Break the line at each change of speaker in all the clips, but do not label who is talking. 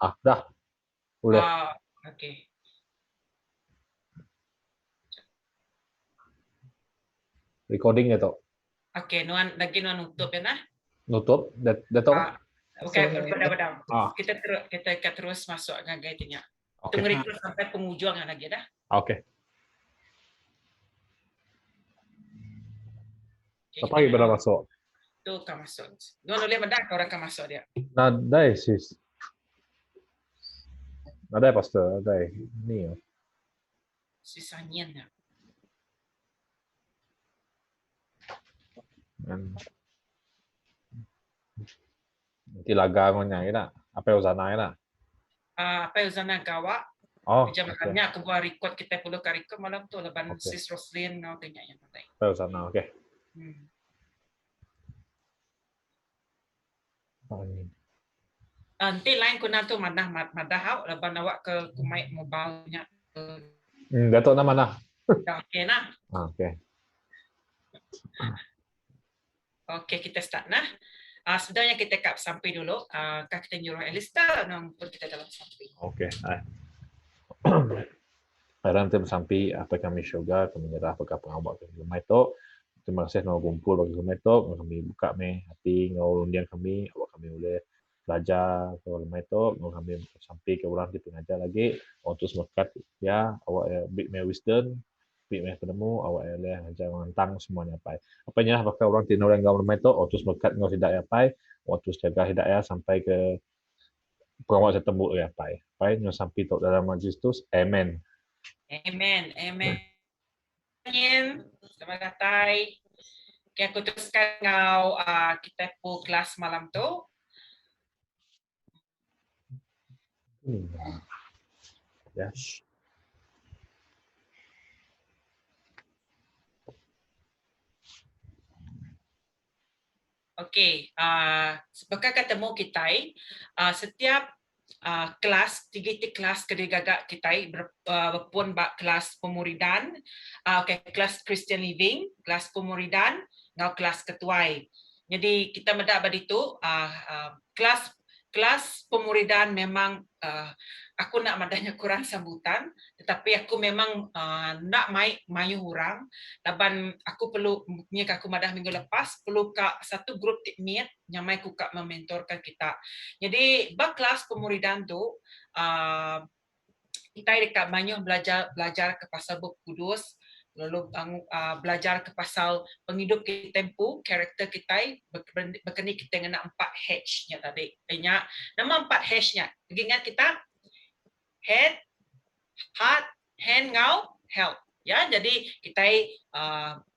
Dah. Boleh.
Okey.
Recording ya, Tok.
Okey, nuan nutup ya nah.
Nutup. Datuk kan?
Okey, benar-benar.
Ah,
Kita akan terus masuk ngagai tinya.
oke.
Tunggu record sampai penghujung lagi dah.
Oke.
Okay,
Apa lagi pada masuk?
Tu akan masuk. Nuan boleh mendak orang akan masuk dia.
Nadai sis. Nadai pastor, nadai. Ni.
Sisanya ya.
Nanti laga ngonya ina. Apa uzana ina?
Apa yang Zana gawa?
Oh,
Jam makannya aku buat record, kita perlu ke record malam tu leban sis Roslyn ngau tanya yang penting.
Apa uzana? Oke.
Nanti lain kuna tu madah hau leban awak ke kumai mobile-nya.
Datuk nama mana?
Okey nah.
Oke.
Okey, kita start nah. Sebenarnya kita kap sampai dulu. Kita nyuruh Elista nombor kita dalam sampai.
Oke. Sekarang kita sampai apa kami syurga, kami nyerah apakah pengawal kami lemai tu. Terima kasih nak kumpul bagi kami tu, kami buka me hati ngau undian kami, awak kami boleh belajar ke lemai tu, ngau kami sampai ke orang kita ngajar lagi, untuk semekat ya, awak big me wisdom, big me penemu, awak boleh ngajar tentang semuanya apa. Apanya apakah orang tina orang ngau lemai tu, untuk semekat ngau tidak apa, untuk jaga hidayah sampai ke pengawal saya tembuk ya apa. Apa yang sampai tu dalam majlis tu, amen.
Amen. Selamat datang. Okay, aku teruskan ngau kita pu kelas malam tu.
Yes.
Okey, sebagai ketemu kita, setiap kelas, tiga kelas kedegagak kita berpun bak kelas pemuridan, kelas Christian Living, kelas pemuridan, ngau kelas ketuai. Jadi kita mendak baditu kelas pemuridan memang aku nak madanya kurang sambutan, tetapi aku memang nak mayu orang. Laban aku perlu punya aku madah minggu lepas perlu ka satu grup tikmit yang mai ku kak mementorkan kita. Jadi bak kelas pemuridan tu kita dekat banyak belajar ke pasal buku kudus, lalu belajar ke pasal penghidup kita tempu, karakter kita, berkini kita kena 4H-nya tadi. Nama 4H-nya. Ingat kita? Head, heart, hand, ngau, health. Ya, jadi kita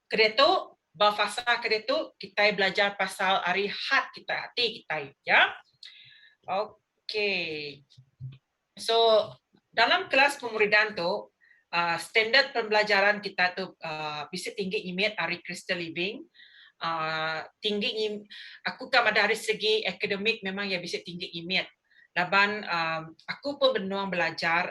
kreato bahasa kreato kita belajar pasal ari hati kita ya. Okey. So dalam kelas pemuridan tu standard pembelajaran kita tu bisa tinggi imit ari Crystal Living. Tinggi aku kan dari segi akademik memang ya bisa tinggi imit. Laban aku pun benar belajar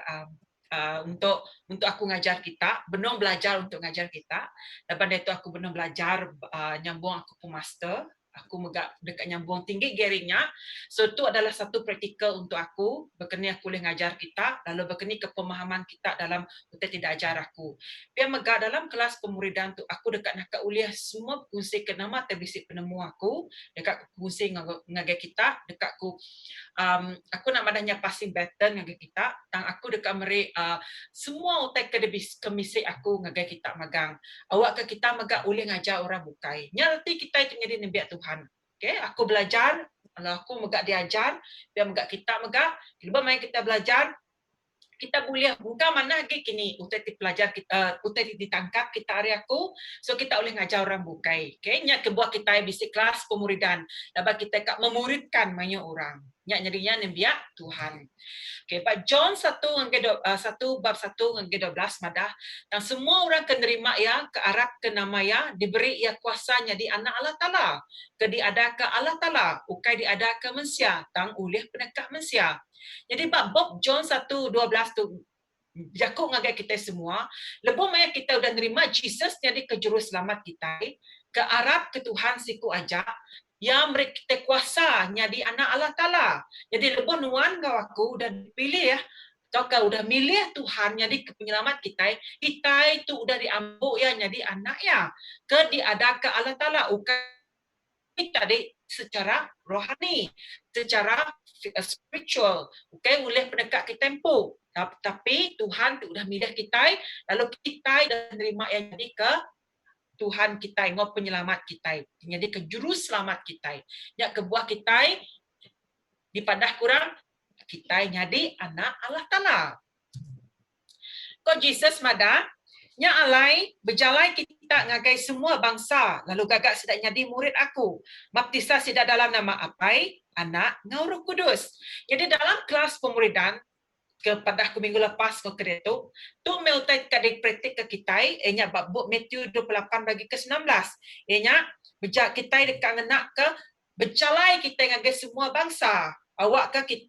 untuk aku ngajar kita, benar belajar untuk ngajar kita. Lepas itu aku benar belajar nyambung aku pun master, aku megak dekat nyambung tinggi gearingnya. So itu adalah satu praktikal untuk aku, berkini aku boleh ngajar kita, lalu berkini kepemahaman kita dalam kita tidak ajar aku. Biar megak dalam kelas pemuridan tu aku dekat nak uliah semua kongsi ke nama terbisik penemu aku, dekat kongsi ngagai kita, dekat aku nak madanya passing baton ngagai kita, tang aku dekat meri semua utai kemisi aku ngagai kita magang. Awak ke kita megak boleh ngajar orang bukai. Nyalti kita itu jadi nabi Tuhan. Okay, aku belajar, kalau aku megak diajar, biar megak kita megak, lebih main kita belajar, kita boleh buka mana lagi kini utai pelajar kita utai ditangkap kita hari aku, so kita boleh ngajar orang bukai. Okay, nya kebuat kita bisik kelas pemuridan, dapat kita memuridkan banyak orang. Nya jadinya nabi Tuhan. Okay, Pak John 1 bab 1 hingga 12 madah dan semua orang kenerima ya ke Arab ke nama ya diberi ya kuasanya di anak Allah Taala ke diada ke Allah Taala ukai diada ke manusia tang ulih penekak manusia. Jadi bab John 1:12 tu Jakub ngagai kita semua, lebih banyak kita udah nerima Jesus jadi ke juru selamat kita, ke Arab ke Tuhan siku aja, yang mereka kuasa jadi anak Allah Ta'ala. Jadi lebih nuan kau aku dan pilih ya. Kau udah milih Tuhan jadi penyelamat kita itu udah diambil ya jadi anak ya. Ke diada ke Allah Ta'ala. Kita secara rohani, secara spiritual, oleh pendekat kita tempuh. Tapi Tuhan tu udah milih kita, lalu kita dah terima yang jadi ke Tuhan kita, ngau penyelamat kita, jadi ke juru selamat kita, ya ke buah kita di padah kurang kita jadi anak Allah Ta'ala. Kau Jesus mada nya alai berjalan kita ngagai semua bangsa lalu gagak sidak jadi murid aku baptisa sidak dalam nama apai anak ngau Roh Kudus. Jadi dalam kelas pemuridan kepada aku minggu lepas ke kreato tu meltai kadik praktik ke kita enya bab Matthew 28 bagi ke 19 enya bejak kita dekat ngenak ke berjalan kita ngagai semua bangsa awak ke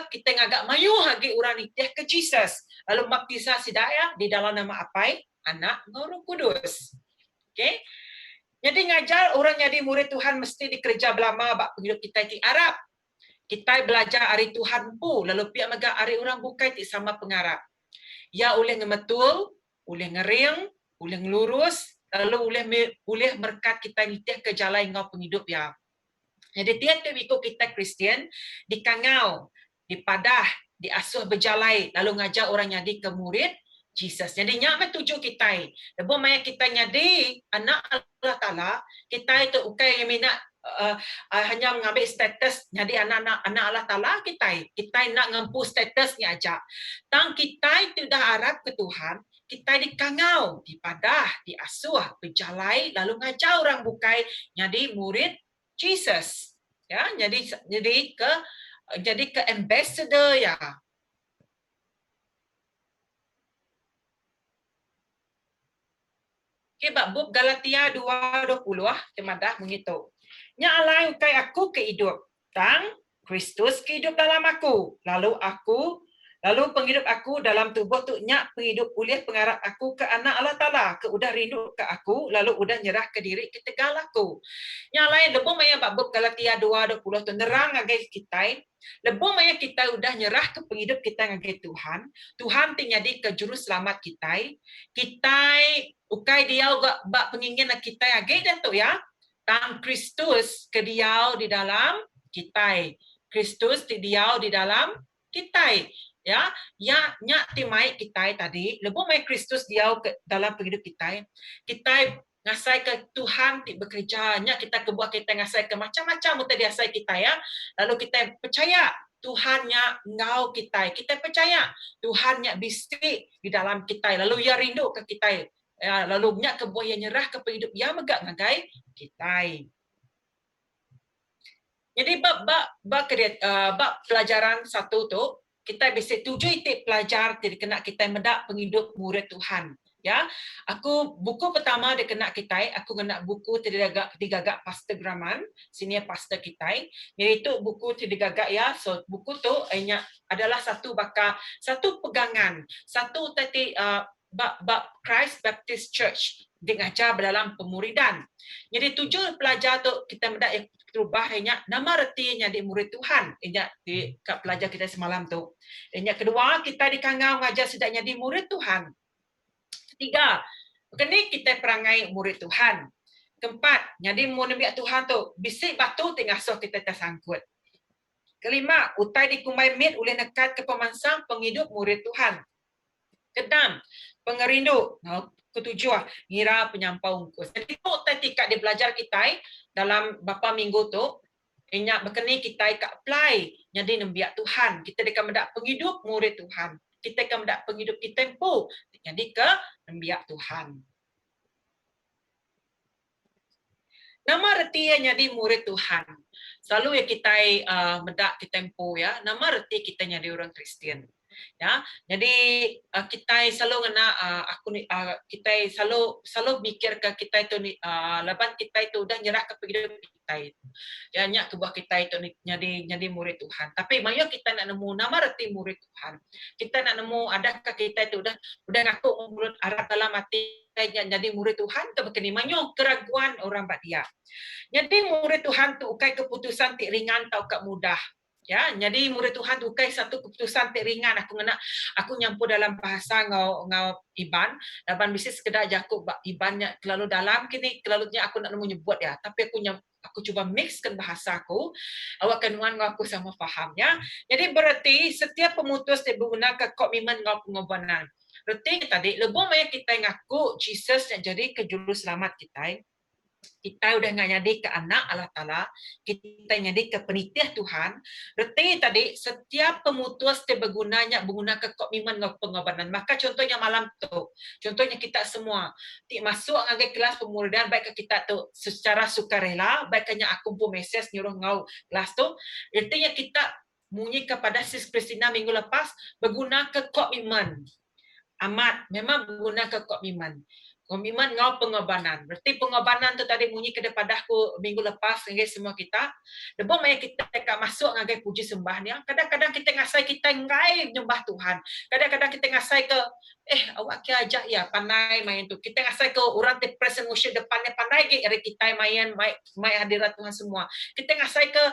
kita ngagak mayu hagi urang nitiah ke Jesus lalu baptisa sidaya di dalam nama apai anak Roh Kudus. Okay? Jadi ngajar orang jadi murid Tuhan mesti dikerja belama bak penghidup kita di Arab. Kita belajar hari Tuhan pu lalu pihak megak hari orang bukai ti sama pengarap. Ya oleh ngemetul, oleh ngering, oleh ngelurus, lalu oleh merkat kita nitiah ke jalan ngau penghidup ya. Jadi tiap-tiap ikut kita Kristian dikangau, dipadah, diasuh berjalai, lalu ngajar orang jadi ke murid Jesus. Jadi nyak tuju kita. Lebo maya kita nyadi anak Allah Ta'ala, kita itu ukai yang minat hanya mengambil status jadi anak Allah Ta'ala kita nak ngempu statusnya aja. Tang kita itu dah harap ke Tuhan, kita dikangau, dipadah, diasuh, berjalai, lalu ngajar orang bukai jadi murid Jesus. Ya, jadi ke ambassador ya. Okay, bab Galatia 2:20 kemadah mengitu. Nya alai ukai aku ke hidup, tang Kristus ke hidup dalam aku. Lalu penghidup aku dalam tubuh tu nyak penghidup oleh pengarap aku ke anak Allah Ta'ala, ke udah rindu ke aku, lalu udah nyerah ke diri ke tegal aku. Nya alai lebih maya bab Galatia 2:20 tu nerang agai kita, lebih maya kita udah nyerah ke penghidup kita ngagai Tuhan. Tuhan jadi ke juru selamat kita. Kita ukai dia bak pengingin kita agai dah tu ya. Tang Kristus ke dia di dalam kita. Kristus di dia di dalam kita. Ya, nyak timai kita tadi, lebih mai Kristus dia dalam penghidup kita. Kita ngasai ke Tuhan bekerja, nyak kita kebuat kita ngasai ke macam-macam muta diasai kita ya. Lalu kita percaya Tuhannya ngau kita. Kita percaya Tuhannya bisik di dalam kita. Lalu ia rindu ke kita. Ya, lalu nyak kebuat yang nyerah ke penghidup yang megak ngagai kita. Jadi bab pelajaran satu tu kita bisa tujuh itik pelajar jadi kena kita mendak penghidup murid Tuhan. Ya, aku buku pertama dia kena kita, aku kena buku digagak Pastor Graman, senior pastor kita, iaitu buku digagak ya. So buku tu adalah satu pegangan, satu tadi bab Christ Baptist Church diajar dalam pemuridan. Jadi tujuh pelajar tu kita mendak terubahnya nama retinya di murid Tuhan. Di pelajar kita semalam tu. Yang kedua kita dikangau ngajar sedaknya di murid Tuhan. Ketiga, kini kita perangai murid Tuhan. Keempat, jadi murid Tuhan tu bisik batu tengah so kita tersangkut. Kelima, utai dikumai mit oleh nekat ke pemansang penghidup murid Tuhan. Keenam, pengerindu. Ketujuh, ngira penyampau ungkus. Jadi tu tika dia belajar kita dalam beberapa minggu tu, inyak berkeni kita apply jadi nembiak Tuhan. Kita dekat mendak penghidup murid Tuhan. Kita akan mendak penghidup kita tempuh jadi ke nembiak Tuhan. Nama reti jadi murid Tuhan. Selalu ya kita mendak kita tempuh ya. Nama reti kita jadi orang Kristian. Ya, jadi kita selalu kita selalu mikir ke kita itu lepas kita itu udah nyerah ke penghidup kita itu. Ya, nyak kebuah kita itu jadi murid Tuhan. Tapi mayo kita nak nemu nama reti murid Tuhan. Kita nak nemu adakah kita itu udah ngaku mulut Arab dalam hati kita jadi murid Tuhan tu berkini manyo keraguan orang bak dia. Jadi murid Tuhan tu ukai keputusan tik ringan tau kat mudah. Ya, jadi murid Tuhan tu ukai satu keputusan tik ringan aku nyampur dalam bahasa ngau Iban, laban bisnis sekedar Jakub Ibannya terlalu dalam kini kelalunya aku nak nyebut ya, tapi aku cuba mixkan bahasa aku, awak kenuan aku sama fahamnya. Jadi berarti setiap pemutus dia menggunakan komitmen ngau pengorbanan. Berarti tadi lebih banyak kita ngaku Jesus yang jadi ke juru selamat kita udah nggak nyadi ke anak Allah Ta'ala, kita nyadi ke penitih Tuhan. Berarti tadi setiap pemutus dia menggunakan komitmen pengorbanan. Maka contohnya malam tu, contohnya kita semua masuk ngagai kelas pemuridan, baik kita tu secara sukarela, baiknya aku pun mesej nyuruh ngau kelas tu. Artinya kita munyi kepada Sis Christina minggu lepas menggunakan komitmen. Amat memang menggunakan komitmen ngau pengorbanan. Berarti pengorbanan tu tadi bunyi kepada aku minggu lepas dengan semua kita. Lebih banyak kita akan masuk ngagai puji sembah ni. Kadang-kadang kita ngasai kita ngai nyembah Tuhan. Kadang-kadang kita ngasai ke awak ke ajak ya pandai main tu. Kita ngasai ke orang te present worship depannya pandai ke kita main hadirat Tuhan semua. Kita ngasai ke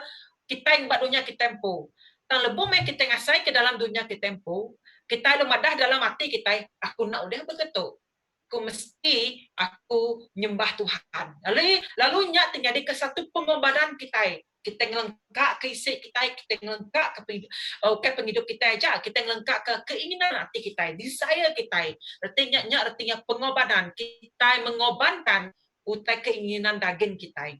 kita yang buat dunia kita tempo. Tang lebih banyak kita ngasai ke dalam dunia kita tempo. Kita lumadah dalam hati kita, aku nak udah begitu. Aku mesti aku nyembah Tuhan. Lalu nyak terjadi ke satu pengorbanan kita. Kita ngelengkap ke isi kita ngelengkap ke penghidup kita aja, kita ngelengkap ke keinginan hati kita, desire kita. Artinya pengorbanan, kita mengorbankan utai keinginan daging kita.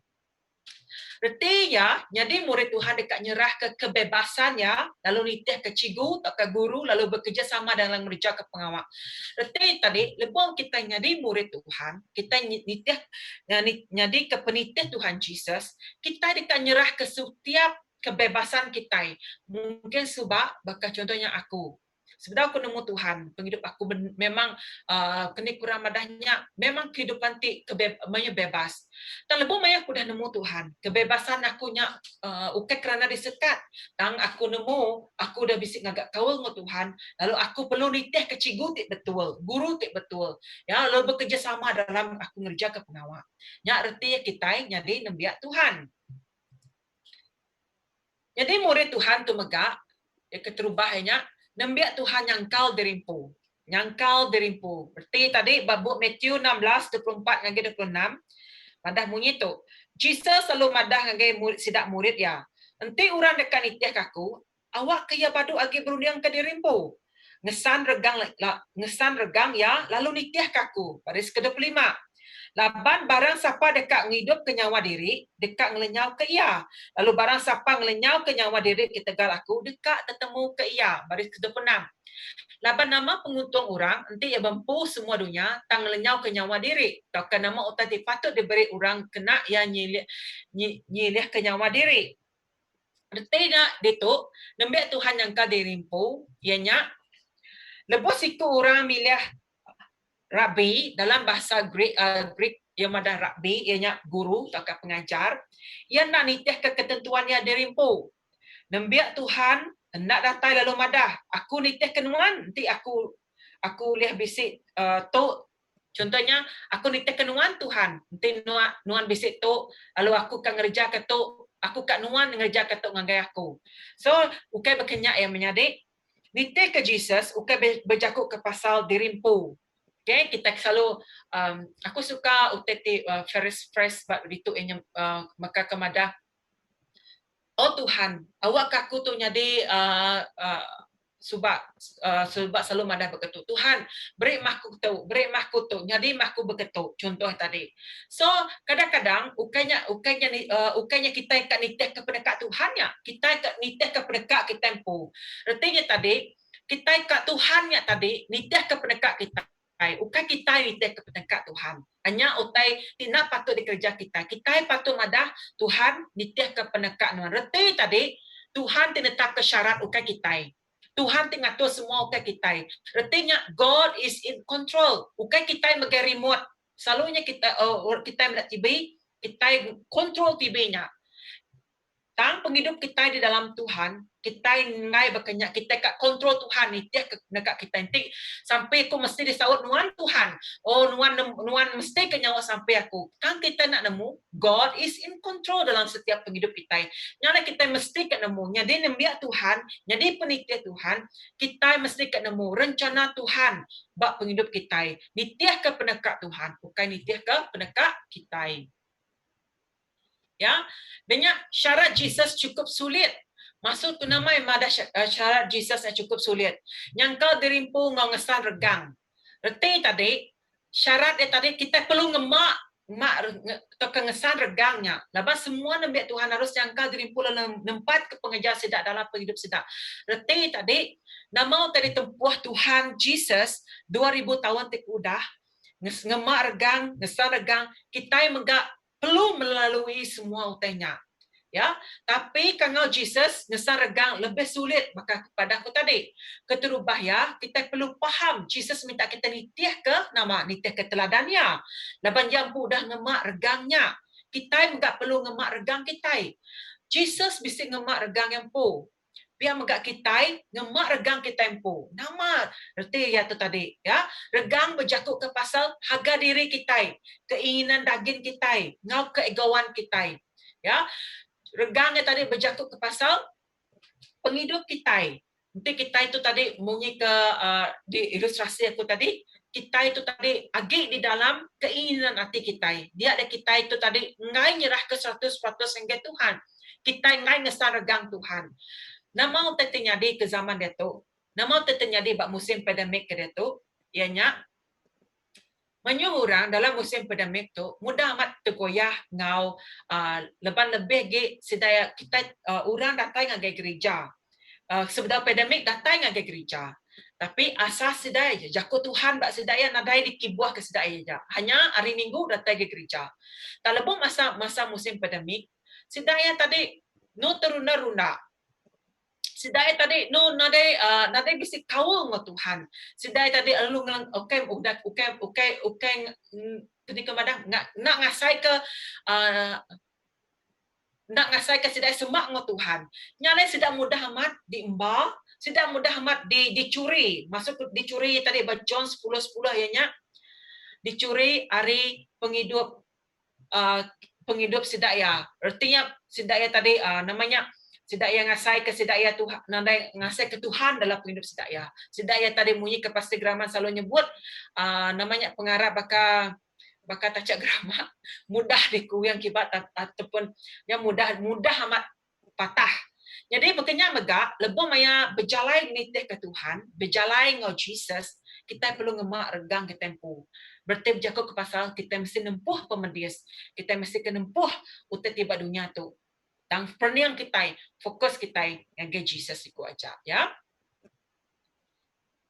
Berarti ya, jadi murid Tuhan dekat nyerah ke kebebasan ya, lalu nitih ke cigu atau ke guru, lalu bekerja sama dalam merja ke pengawal. Berarti tadi, lebih kita jadi murid Tuhan, kita nitih jadi ke penitih Tuhan Yesus, kita dekat nyerah ke setiap kebebasan kita. Mungkin sebab, bakal contohnya aku. Sebenarnya aku nemu Tuhan, penghidup aku memang kena kurang madahnya, memang kehidupan bebas. Dan lebih banyak aku dah nemu Tuhan, kebebasan aku nya ukai kerana disekat. Dan aku nemu, aku dah bisik ngagak kawal dengan Tuhan, lalu aku perlu nitih ke cigu tik betul, guru tik betul. Ya, lalu bekerja sama dalam aku ngerja ke pengawal. Ya, artinya kita jadi nembiak Tuhan. Jadi murid Tuhan tu megak, keterubahnya, nembiak Tuhan nyangkal derimpu. Nyangkal derimpu. Berarti tadi babuk Matthew 16:24 ngagi 26. Madah munyi tu. Jesus selalu madah ngagi sidak murid ya. Nanti orang dekat nitih kaku, awak kaya badu agi berundang ke derimpu. Ngesan regam ya, lalu nitih kaku. Baris ke-25. Laban barang siapa dekat ngidup ke nyawa diri, dekat ngelenyau ke ia. Lalu barang siapa ngelenyau ke nyawa diri kita tegal aku, dekat tetemu ke ia. Baris ke-26. Laban nama penguntung orang, nanti ia bempu semua dunia, tang ngelenyau ke nyawa diri. Takkan nama otak patut diberi orang kena yang nyilih ke nyawa diri. Artinya, itu, nembek Tuhan yang kau dirimpu, ianya, lepas itu orang milih Rabbi dalam bahasa Greek yang ada Rabbi ianya guru atau pengajar, ia nak nitih ke ketentuan yang dirimpu. Nembiak Tuhan nak datai lalu madah. Aku nitih kenuan, nanti aku lihat bisik tu. Contohnya aku nitih kenuan Tuhan, nanti nuan bisik tu, lalu aku kan ngerja ke tu, aku kat nuan ngerja ke tu ngagai aku. So, ukai berkenyak yang menyadik, nitih ke Jesus, ukai berjakuk ke pasal dirimpu. Okay, kita selalu aku suka UTT Ferris Press buat itu maka kemada oh Tuhan awak kaku tu jadi sebab selalu madah berketuk Tuhan beri mahku tu jadi mahku berketuk contoh tadi. So kadang-kadang ukainya kita kat nitih kepada kat Tuhannya, kita kat nitih kepada kat kita tempo. Artinya tadi kita kat Tuhannya tadi nitih kepada kat kita. Ukai kita nitih kepada kat Tuhan. Hanya utai tidak patut dikerja kita. Kita patut madah Tuhan nitih kepada kat nuan. Reti tadi Tuhan tinetap ke syarat ukai kita. Tuhan tingatur semua ukai kita. Artinya God is in control. Ukai kita megang remote. Selalunya kita melihat TV, kita kontrol TV-nya. Tang penghidup kita di dalam Tuhan, kita ngai berkenyak, kita kat kontrol Tuhan ni tiap dekat kita nanti sampai aku mesti disawat nuan Tuhan. Oh nuan mesti kenyawa sampai aku. Kan kita nak nemu God is in control dalam setiap penghidup kita. Nyala kita mesti kat nemu. Jadi nembiak Tuhan, jadi penitia Tuhan, kita mesti kat nemu rencana Tuhan bak penghidup kita. Nitiah ke pendekat Tuhan, bukan nitiah ke pendekat kita. Ya, banyak syarat Jesus cukup sulit. Maksud tu nama yang ada syarat Jesus yang cukup sulit. Yang kau dirimpu ngau ngesan regang. Reti tadi syarat tadi kita perlu ngemak atau kengesan regangnya. Lepas semua nabi Tuhan harus yang kau dirimpu dalam nempat ke pengejar sedak dalam penghidup sedak. Reti tadi nama tadi tempuh Tuhan Jesus 2000 tahun udah ngemak regang, ngesan regang, kita yang megak perlu melalui semua utainya. Ya, tapi kalau Jesus ngesan regang lebih sulit, maka kepada aku tadi keterubah ya, kita perlu faham Jesus minta kita nitiah ke nama nitiah ke teladannya. Laban yang dah ngemak regangnya, kita enggak perlu ngemak regang kita. Jesus bisa ngemak regang yang pu. Biar megak kita ngemak regang kita empu. Nama reti ya tu tadi ya. Regang berjakut ke pasal harga diri kita, keinginan daging kita, ngau keegoan kita. Ya. Regangnya tadi berjakut ke pasal penghidup kita. Nanti kita itu tadi bunyi ke di ilustrasi aku tadi, kita itu tadi agi di dalam keinginan hati kita. Dia ada kita itu tadi ngai nyerah ke 100% hingga Tuhan. Kita ngai ngesan regang Tuhan. Nama ternyata ke zaman dia tu, nama ternyata bak musim pandemik ke dia tu, ianya menyuruh orang dalam musim pandemik tu mudah amat tergoyah ngau leban lebih ge sedaya kita orang datang ke gereja. Sebelum pandemik datang ke gereja. Tapi asas sedaya je, jaku Tuhan bak sedaya nadai dikibuah ke sedaya je. Hanya hari Minggu datang ke gereja. Kalau masa musim pandemik, sedaya tadi no terunda-runda. Sidai tadi no nadai bisi kawal ngo Tuhan. Sidai tadi lalu okay tadi kemadang nak ngasai ke sidai semak ngo Tuhan. Nyalai sidai mudah amat diemba, sidai mudah amat dicuri. Masuk dicuri tadi John 10:10 ya nya. Dicuri hari penghidup sidaya. Artinya sidaya tadi namanya sidaya ngasai ke sidaya Tuhan, nandai ngasai ke Tuhan dalam penghidup sidaya. Sidaya tadi bunyi ke Pastor Graman selalu nyebut namanya pengarap baka tacak grama mudah dikuyang kibat ataupun yang mudah amat patah. Jadi makanya megak lebih maya berjalai nitih ke Tuhan, berjalai ngau Jesus, kita perlu ngemak regang ke tempuh. Berarti berjaga ke pasal kita mesti nempuh pemedis, kita mesti kenempuh utat tiba dunia tu. Dan perniang kita, fokus kita yang ke Jesus ikut aja, ya.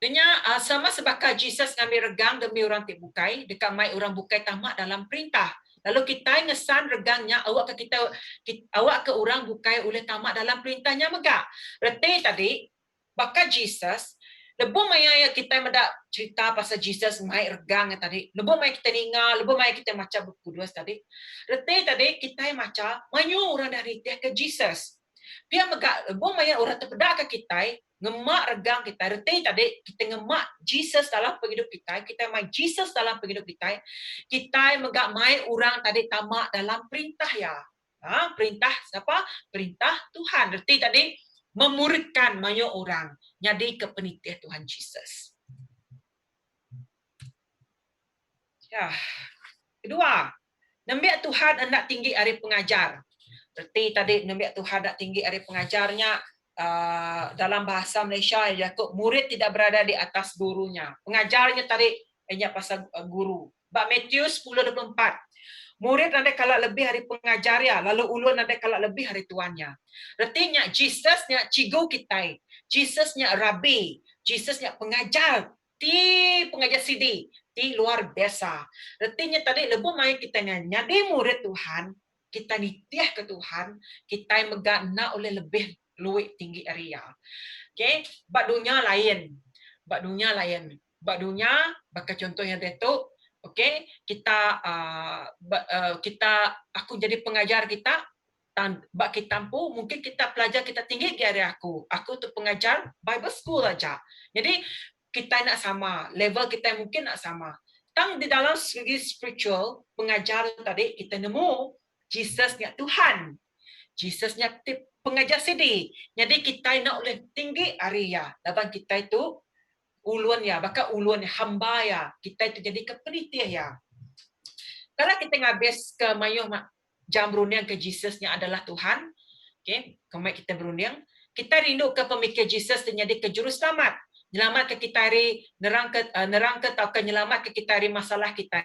Denya sama sebakar Jesus ngambil regang demi orang tik bukai, dekat mai orang bukai tamak dalam perintah. Lalu kita ngesan regangnya, awak ke orang bukai oleh tamak dalam perintahnya megak. Reti tadi, bakal Jesus, lebih maya kita mendak cerita pasal Jesus mai regang tadi. Lebih maya kita dengar, lebih maya kita macam berkudus tadi. Reti tadi kita macam manyu orang dari dia ke Jesus. Biar megak lebih maya orang terpedak ke kita, ngemak regang kita. Reti tadi kita ngemak Jesus dalam penghidup kita, kita mai Jesus dalam penghidup kita. Kita megak mai orang tadi tamak dalam perintah ya. Perintah siapa? Perintah Tuhan. Reti tadi memuridkan banyak orang jadi ke penitiah Tuhan Jesus. Ya. Kedua, nambiak Tuhan hendak tinggi hari pengajar. Berarti tadi nambiak Tuhan hendak tinggi hari pengajarnya dalam bahasa Malaysia Yakub murid tidak berada di atas gurunya. Pengajarnya tadi hanya pasal guru. Bab Matius 10:24. Murid nanti kalau lebih hari pengajarnya, lalu ulun nanti kalau lebih hari tuannya. Artinya Jesusnya cigu kita, Jesusnya rabi, Jesusnya pengajar, pengajar CD, luar biasa. Artinya tadi lebih main kita nyadi murid Tuhan, kita nitiah ke Tuhan, kita yang megana oleh lebih luwih tinggi area. Okay, bak dunia lain, bakal contohnya itu. Okay, aku jadi pengajar kita, bak kita tampu, mungkin kita pelajar kita tinggi di area aku. Aku tu pengajar Bible school aja. Jadi kita nak sama, level kita mungkin nak sama. Tang di dalam segi spiritual, pengajar tadi kita nemu Jesusnya Tuhan. Jesusnya pengajar CD. Jadi kita nak oleh tinggi area. Laban kita itu uluan ya, bahkan uluan hamba ya. Kita itu jadi kepenitian ya. Kalau kita ngabis ke mayuh jam berunding ke Jesusnya adalah Tuhan, okay, kemai kita berunding, kita rindu ke pemikir Jesus dan jadi ke juru selamat. Nyelamat ke kita hari, nerang ke atau ke nyelamat ke kita hari masalah kita.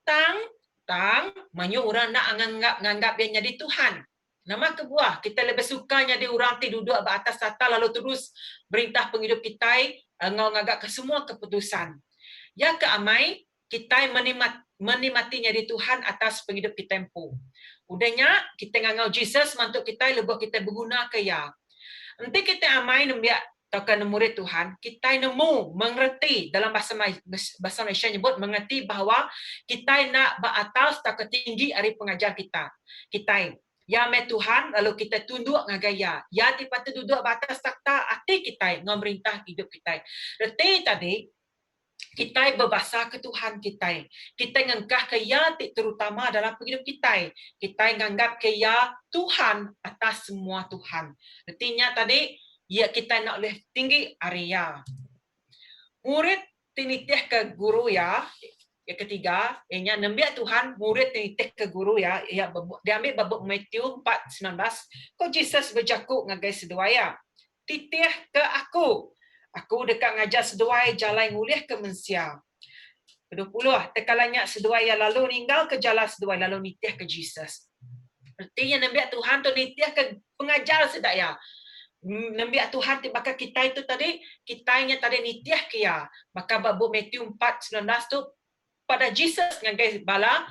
Tang, mayuh orang nak nganggap dia jadi Tuhan. Nama kebuah, kita lebih suka jadi orang ti duduk atas tata lalu terus perintah penghidup kita, ngagak ke semua keputusan. Ya ke amai, kita menikmatinya di Tuhan atas penghidup kita tempo. Udahnya kita ngangau Jesus mantuk kita lebih kita berguna ke ya. Nanti kita amai nembiak takkan murid Tuhan, kita nemu mengerti dalam bahasa Malaysia nyebut mengerti bahawa kita nak beratas tak tinggi dari pengajar kita. Kita ya me Tuhan lalu kita tunduk ngagaya. Ya dipatut duduk batas takhta hati kita ngomerintah hidup kita. Reti tadi kita berbahasa ke Tuhan kita. Kita ngangkah ke ya terutama dalam hidup kita. Kita nganggap ke ya Tuhan atas semua Tuhan. Artinya tadi ya kita nak boleh tinggi area. Murid tinitih ke guru ya. Yang ketiga, ianya nembiak Tuhan, murid tinitih ke guru ya. Dia ambil babuk Matthew 4:19. Kau Jesus berjakuk ngagai seduaya. Titih ke aku. Aku dekat ngajar seduai jalan ngulih ke mensia. Ke-20, tekalanya seduai lalu ninggal ke jalan seduai lalu nitih ke Jesus. Artinya nembiak Tuhan tu nitih ke pengajar sedaya. Nembiak Tuhan bakal kita itu tadi, kitanya tadi nitih ke ya. Maka babu Matthew 4:19 tu pada Jesus ngagai bala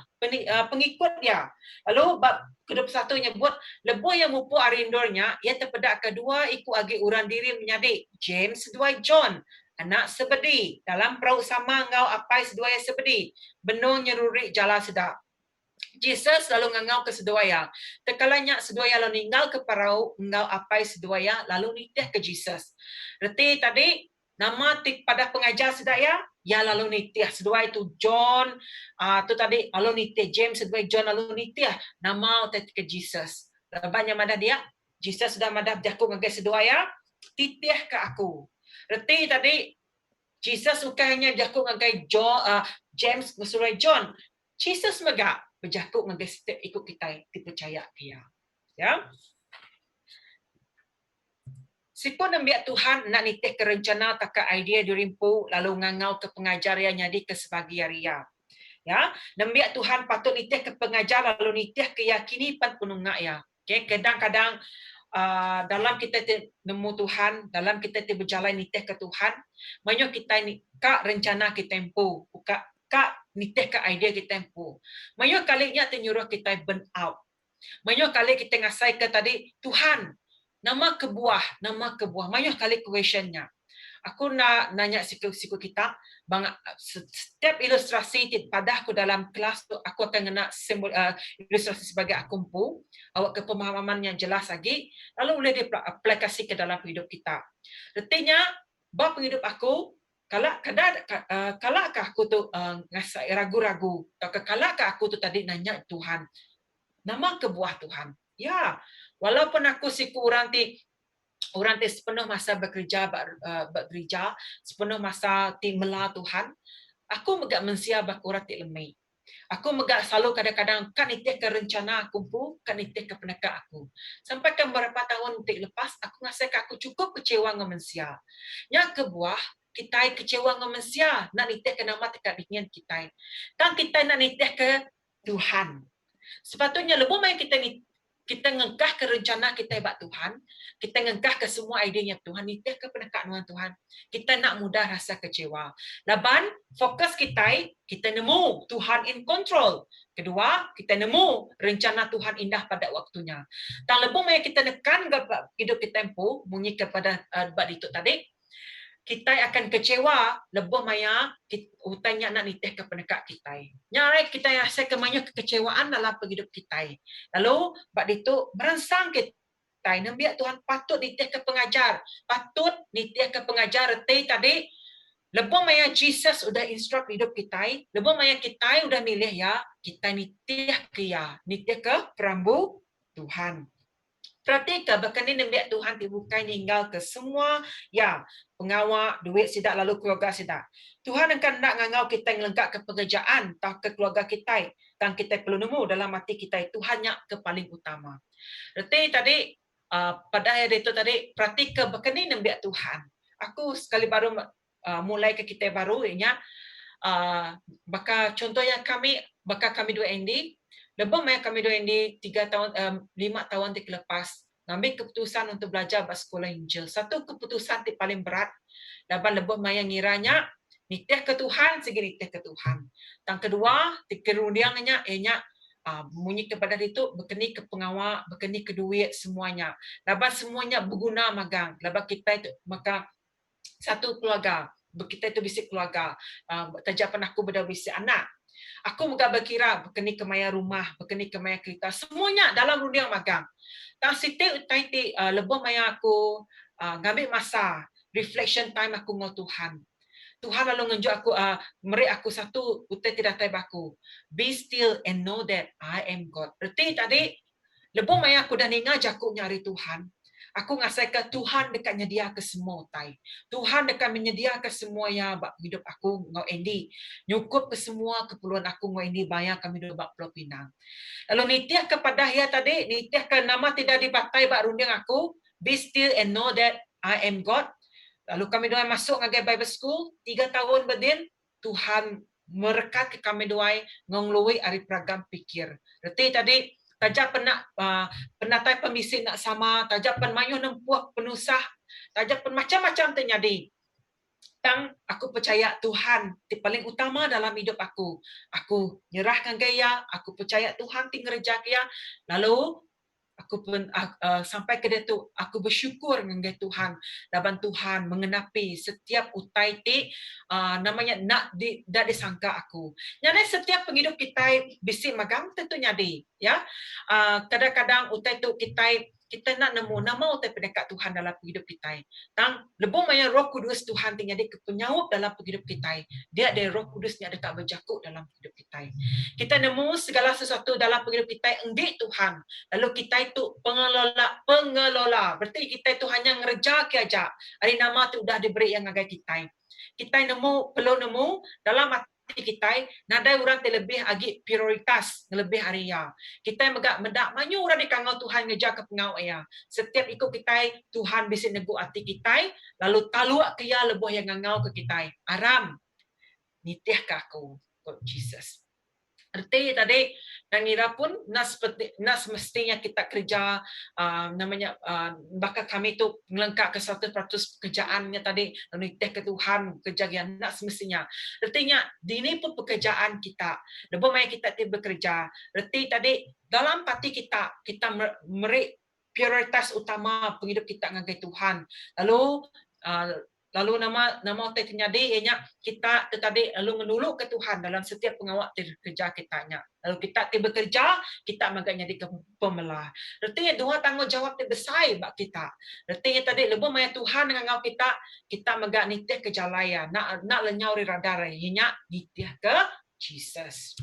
pengikut dia. Lalu bab ke-21 nyebut lebuh yang mupu arindornya ia terpedak kedua ikut agi uran diri menyadik James seduai John anak sebedi dalam perahu sama ngau apai seduai sebedi benar nyeruri jala sedap. Jesus lalu ngangau ke seduaya. Tekalanya seduaya lalu ninggal ke perahu ngau apai seduaya lalu nitih ke Jesus. Reti tadi nama pada pengajar sedaya ya lalu nitih seduai itu John tu tadi lalu nitih James seduai John lalu nitih nama ke Jesus. Banyak mana dia Jesus sudah madah jaku ngagai seduaya titih ke aku. Reti tadi Jesus bukannya jaku ngagai James seduai John. Jesus megak berjakuk ngagai setiap ikut kita dipercaya dia. Ya. Sipun nembiak Tuhan nak nitih ke rencana tak ke idea dirimpu lalu ngangau ke pengajar yang jadi ke sebagai ria. Ya, nembiak Tuhan patut nitih ke pengajar lalu nitih keyakini pan penungak ya. Okey, kadang-kadang dalam kita nemu Tuhan, dalam kita berjalan nitih ke Tuhan, banyak kita ni kak rencana kita tempo, kak nitih ke idea kita tempo. Banyak kalinya nyuruh kita burn out. Banyak kali kita ngasai ke tadi Tuhan nama kebuah. Banyak kali questionnya. Aku nak nanya siku kita, bang setiap ilustrasi pada aku dalam kelas tu aku akan kena simbol ilustrasi sebagai akumpu, awak ke pemahaman yang jelas lagi, lalu boleh diaplikasi ke dalam hidup kita. Artinya, bab hidup aku kalakah aku tu ngasai ragu-ragu, atau kalakah aku tu tadi nanya Tuhan, nama kebuah Tuhan. Ya, walaupun aku siku orang ti sepenuh masa bekerja, sepenuh masa ti mela Tuhan, aku megak mensia bak orang ti lemai. Aku megak selalu kadang-kadang kan itih ke rencana aku pu, kan itih ke peneka aku. Sampai ke beberapa tahun ti lepas, aku ngasih aku cukup kecewa dengan mensia. Yang kebuah, kita kecewa dengan mensia, nak nitih ke nama tekat dingin kita. Kan kita nak nitih ke Tuhan. Sepatutnya lebih main kita ngengkah ke rencana kita buat Tuhan, kita ngengkah ke semua idenya Tuhan, nitih ke penekanan Tuhan. Kita nak mudah rasa kecewa. Laban, fokus kita nemu Tuhan in control. Kedua, kita nemu rencana Tuhan indah pada waktunya. Tak lebih main kita nekan hidup kita tempo, bunyi kepada bab itu tadi, kita akan kecewa lebih maya utanya nak nitih ke pendekat kita. Nyarai kita rasa kemanya kekecewaan dalam hidup kita. Lalu bab itu merangsang kita nambiak Tuhan patut nitih ke pengajar, patut nitih ke pengajar reti tadi lebih maya Jesus udah instruct hidup kita, lebih maya kita udah milih ya, kita nitih ke ya, nitih ke perambu Tuhan. Perhatikan bahkan ini nambiak Tuhan bukan tinggal ke semua ya pengawal duit sidak lalu keluarga sidak. Tuhan akan nak ngangau kita yang lengkap ke pekerjaan atau ke keluarga kita dan kita perlu nemu dalam hati kita Tuhan yang ke paling utama. Berarti tadi pada ayat itu tadi perhatikan bahkan ini nambiak Tuhan. Aku sekali baru mulai ke kita baru ianya bakal contohnya bakal kami dua Andy lebih banyak kami dua Andy 5 tahun lepas ngambil keputusan untuk belajar bahasa sekolah Injil. Satu keputusan yang paling berat dan lebih banyak ngiranya nitih ke Tuhan segi nitih ke Tuhan. Dan kedua kemudiannya bunyi kepada itu berkeni ke pengawal, berkeni ke duit semuanya. Lepas semuanya berguna magang. Lepas kita itu maka satu keluarga kita itu bisik keluarga. Tajapan aku berdua bisik anak. Aku muka berkira berkeni ke maya rumah, berkeni ke maya kereta, semuanya dalam dunia magang. Dan setiap taiti lebih maya aku ngambil masa reflection time aku dengan Tuhan. Tuhan lalu ngenjuk aku meri aku satu utai tidak tahu aku. Be still and know that I am God. Berarti tadi lebih maya aku dah ninga jaku nyari Tuhan. Aku ngasakan Tuhan dekat nyedia ke semua utai. Tuhan dekat menyediakan semua ya hidup aku ngau Andy. Nyukup ke semua keperluan aku ngau Andy bayar kami dua bak Pulau Pinang. Lalu nitiah kepada dia tadi, nitiah ke nama tidak dibatai bak runding aku. Be still and know that I am God. Lalu kami dua masuk ngagai Bible School 3 tahun berdin. Tuhan merekat ke kami dua ngonglui ari program pikir. Berarti tadi tajak penatai pembisik nak sama, tajak penmayuh nempuak penusah, tajak macam-macam terjadi. Dan aku percaya Tuhan yang paling utama dalam hidup aku. Aku nyerahkan gaya, aku percaya Tuhan tinggal kerja dia. Lalu aku pun sampai ke dia tu aku bersyukur dengan Tuhan dan Tuhan mengenapi setiap utai ti namanya nak dak disangka aku. Jadi setiap penghidup kita bisik magang tentu nyadi ya. Kadang-kadang utai tu kita nak nemu nama utai pendekat Tuhan dalam hidup kita. Dan lebih banyak Roh Kudus Tuhan tinggal di penyawab dalam hidup kita. Dia ada Roh Kudusnya dekat berjakut dalam hidup kita. Kita nemu segala sesuatu dalam hidup kita endik Tuhan. Lalu kita itu pengelola. Berarti kita itu hanya ngerja aja. Hari nama tu dah diberi yang agak kita. Kita perlu nemu dalam hati kita, nadai orang terlebih agi prioritas lebih area. Kita medak manyu orang dikangau Tuhan ngeja ke pengau ya. Setiap ikut kita Tuhan bisa nego hati kita, lalu taluak ke ya lebih yang ngangau ke kita. Aram nitih ke aku, God Jesus. Arti tadi dan ngira pun nas mestinya kita kerja namanya bakal kami tu melengkap ke 100% pekerjaannya tadi nitih ke Tuhan kerja yang nas mestinya. Artinya ini pun pekerjaan kita. Lebih banyak kita bekerja. Arti tadi dalam hati kita meri prioritas utama penghidup kita dengan Tuhan. Lalu nama terjadi ianya kita tadi lalu menuluk ke Tuhan dalam setiap pengawal kerja kitanya. Lalu kita bekerja, kita maganya di pemelah. Artinya dua tanggungjawab terbesar bak kita. Artinya tadi lebih banyak Tuhan dengan kita magak nitih ke jalaya, nak lenyau di radar ianya nitih ke Jesus.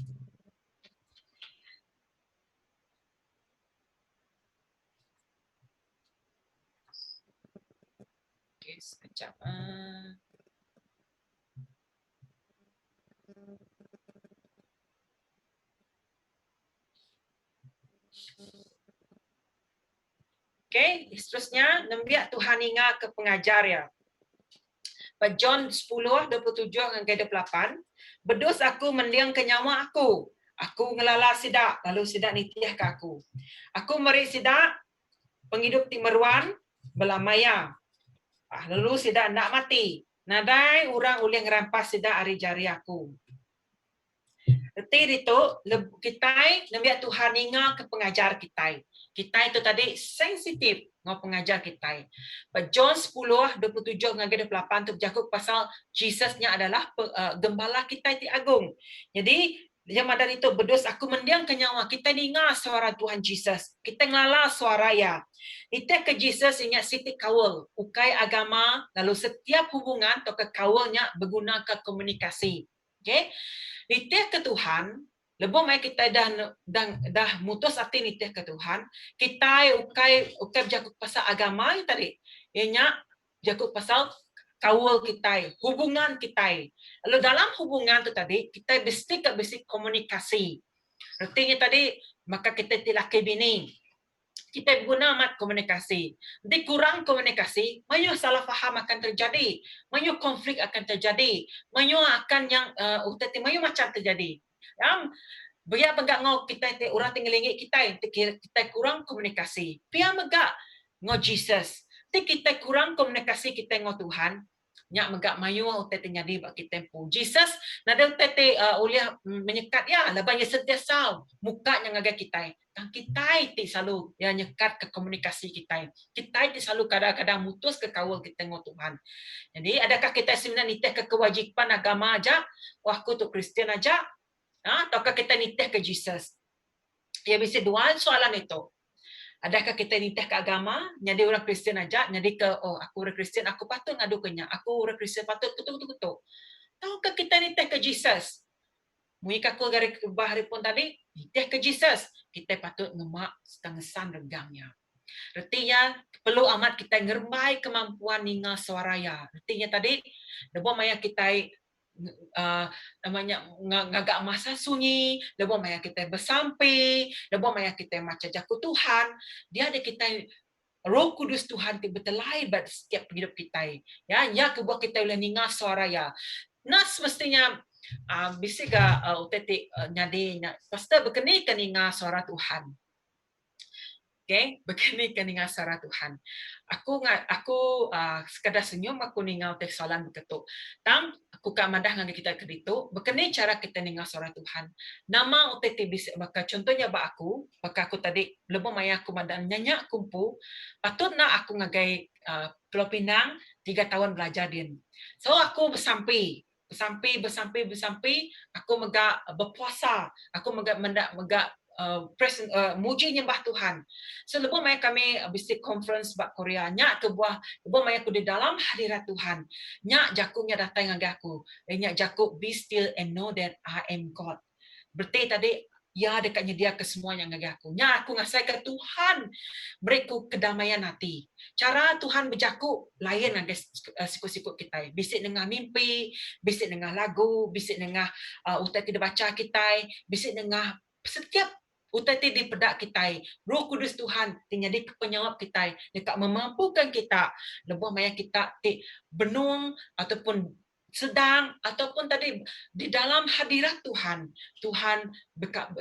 Sekejap. Okey, seterusnya nembiak Tuhan ingat ke pengajar ya. John 10:27 hingga 28. Bedus aku mendiang ke nyawa aku. Aku ngelala sidak, lalu sidak nitih ke aku. Aku meri sidak penghidup timeruan belamaya. Lalu sidak nak mati. Nadai orang ulih ngerampas sidak hari jari aku. Reti itu kita nambiak Tuhan ingat ke pengajar kita. Kita itu tadi sensitif ngau pengajar kita. John 10:27 hingga 28 tu bercakap pasal Jesusnya adalah gembala kita yang agung. Jadi zaman dari itu berdos aku mendiang ke nyawa kita dengar suara Tuhan Yesus. Kita ngelala suara ya. Kita ke Yesus ingat siti kawal, ukai agama, lalu setiap hubungan atau kekawalnya berguna ke komunikasi. Okay? Nitih ke Tuhan, lebih mai kita dah mutus hati nitih ke Tuhan, kita ukai berjakut pasal agama tadi. Ianya jakut pasal kawal kita, hubungan kita. Lalu dalam hubungan tu tadi, kita mesti komunikasi. Artinya tadi, maka kita laki bini. Kita guna amat komunikasi. Nanti kurang komunikasi, mayu salah faham akan terjadi, mayu konflik akan terjadi, mayu akan yang mayu macam terjadi. Biar begak ngau kita orang tinggal ingat kita kurang komunikasi. Biar begak ngau Jesus. Kita kurang komunikasi kita ngau Tuhan. Nyak megak mayu utet nyadi bak kita pun. Jesus nada utet uliah menyekat ya laban ya sentiasa muka yang agak kita. Kan kita itu selalu ya nyekat ke komunikasi kita. Kita itu selalu kadang-kadang mutus ke kawal kita ngau Tuhan. Jadi adakah kita sebenarnya nitih ke kewajiban agama aja? Wah aku tu Kristen aja? Ataukah kita nitih ke Jesus? Ya bisa dua soalan itu. Adakah kita nitih ke agama, jadi orang Kristen aja, jadi aku orang Kristen, aku patut ngadu kenya, aku orang Kristen patut kutuk. Tahukah kita nitih ke Jesus? Muika aku dari bahari pun tadi, nitih ke Jesus, kita patut ngemak setengah regangnya. Artinya perlu amat kita ngermai kemampuan ninga suaraya. Artinya tadi, debo maya kita namanya ngagak masa sunyi, lebo maya kita bersampai, lebo maya kita macam jaku Tuhan, dia ada kita Roh Kudus Tuhan bertelai pada setiap hidup kita. Ya kebuah kita boleh ninga suara ya. Nas mestinya bisa ga uteti nyadi pasti berkeni ke ninga suara Tuhan. Okay, begini kan dengan suara Tuhan. Aku sekadar senyum aku ningal teh soalan begitu. Tam aku kamadah dengan kita kerito, begini cara kita ningal suara Tuhan. Nama UTT bisa maka contohnya aku tadi lebih maya aku madan nyanyi kumpu, patut nak aku ngagai Pulau Pinang 3 tahun belajar din. So aku bersampai, aku megak berpuasa, aku megak muji nyembah Tuhan. So lebih banyak kami bisik conference bak Korea. Nyak kebuah lebih banyak aku di dalam hadirat Tuhan. Nyak jakunya datang dengan aku. Nyak jakuk be still and know that I am God. Berarti tadi ya dekatnya dia ke semua yang ngagak aku. Nyak aku ngasai ke Tuhan beriku kedamaian hati. Cara Tuhan berjaku lain dengan sikut-sikut kita. Bisik dengan mimpi, bisik dengan lagu, bisik dengan utai tidak baca kita, bisik dengan setiap utati di pedak kita, Roh Kudus Tuhan jadi penyawab kita, dekat memampukan kita, lebih banyak kita benung ataupun sedang ataupun tadi di dalam hadirat Tuhan, Tuhan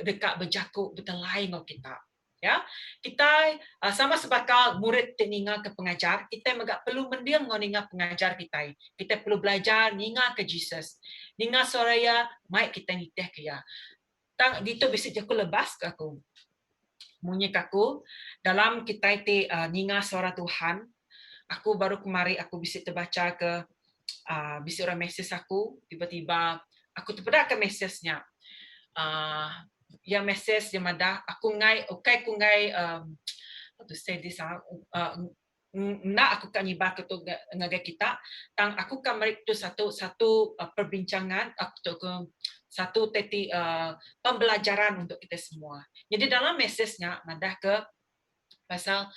dekat berjaku bertelai dengan kita. Ya, kita sama sebakal murid ninga ke pengajar, kita megak perlu mendiang ninga pengajar kita. Kita perlu belajar ninga ke Jesus. Ninga soraya, mai kita nitih ke ya. Tang dito bisa aku lebas ke aku. Munyi aku dalam kita itu ninga suara Tuhan. Aku baru kemari aku bisa terbaca ke bisa orang message aku, tiba-tiba aku terpedak ke message-nya. Yang message yang ada aku ngai how to say this nak aku kan nyibah ke ngagai kita tang aku kan merik tu satu perbincangan atau satu teti pembelajaran untuk kita semua. Jadi dalam message-nya madah ke pasal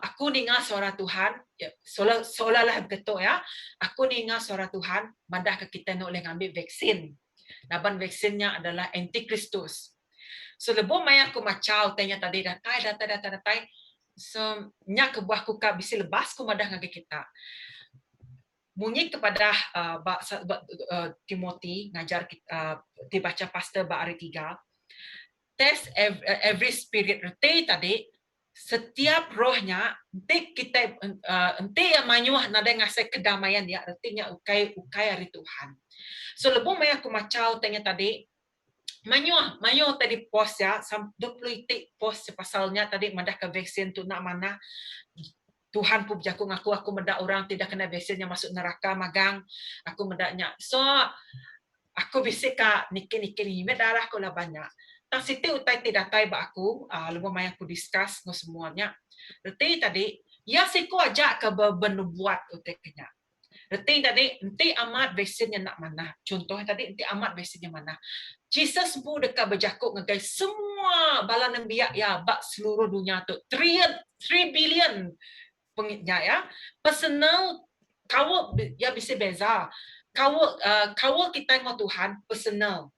aku dengar suara Tuhan, ya, seolah-olah begitu ya. Aku dengar suara Tuhan, madah ke kita nak boleh ambil vaksin. Naban vaksinnya adalah antikristus. So lebih maya aku macau tanya tadi datai. So nya ke buah kuka bisa lebas ku madah ngagi kita. Munyi kepada Timothy ngajar kita dibaca pastor ba hari 3. Test every spirit rete tadi setiap rohnya enti kita enti yang manyuh nada ngasih kedamaian dia artinya ukai hari Tuhan. So lebih banyak aku macau tanya tadi Manyo tadi post ya, 20 titik post pasalnya tadi mendah ke vaksin tu nak mana Tuhan pun berjaku aku mendak orang tidak kena vaksin yang masuk neraka magang, aku mendaknya. So aku bisik ka niki himet darah aku lah banyak. Tak situ utai tidak tai ba aku, lupa maya aku discuss no semuanya. Reti tadi, ya siku ajak ke bernubuat utai kenya. Reti tadi, enti amat vaksin yang nak mana. Contohnya tadi, enti amat vaksin yang mana. Jesus pun dekat berjakuk ngegai semua bala nembiak ya bak seluruh dunia tu. 3 billion pengitnya ya. Personal kau ya bisa beza. Kau kita mau Tuhan personal.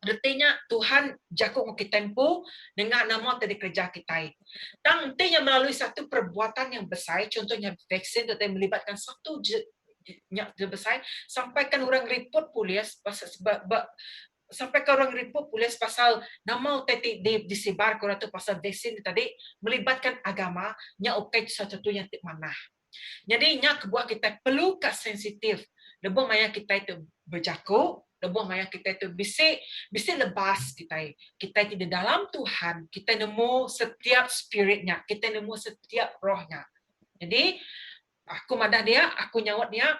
Artinya Tuhan jakuk kita tempuh dengan nama tadi kerja kita. Dan artinya melalui satu perbuatan yang besar, contohnya vaksin itu melibatkan satu besar, sampaikan orang report polis sampai ke orang report polis pasal nama tadi disebar korang tu pasal vaksin tadi melibatkan agama nya okai satu yang tik mana. Jadi nya kebuat kita perlu kat sensitif. Lebih maya kita itu berjakuk, lebih maya kita itu bisik lepas kita. Kita tidak dalam Tuhan, kita nemu setiap spiritnya, kita nemu setiap rohnya. Jadi aku madah dia, aku nyawat dia,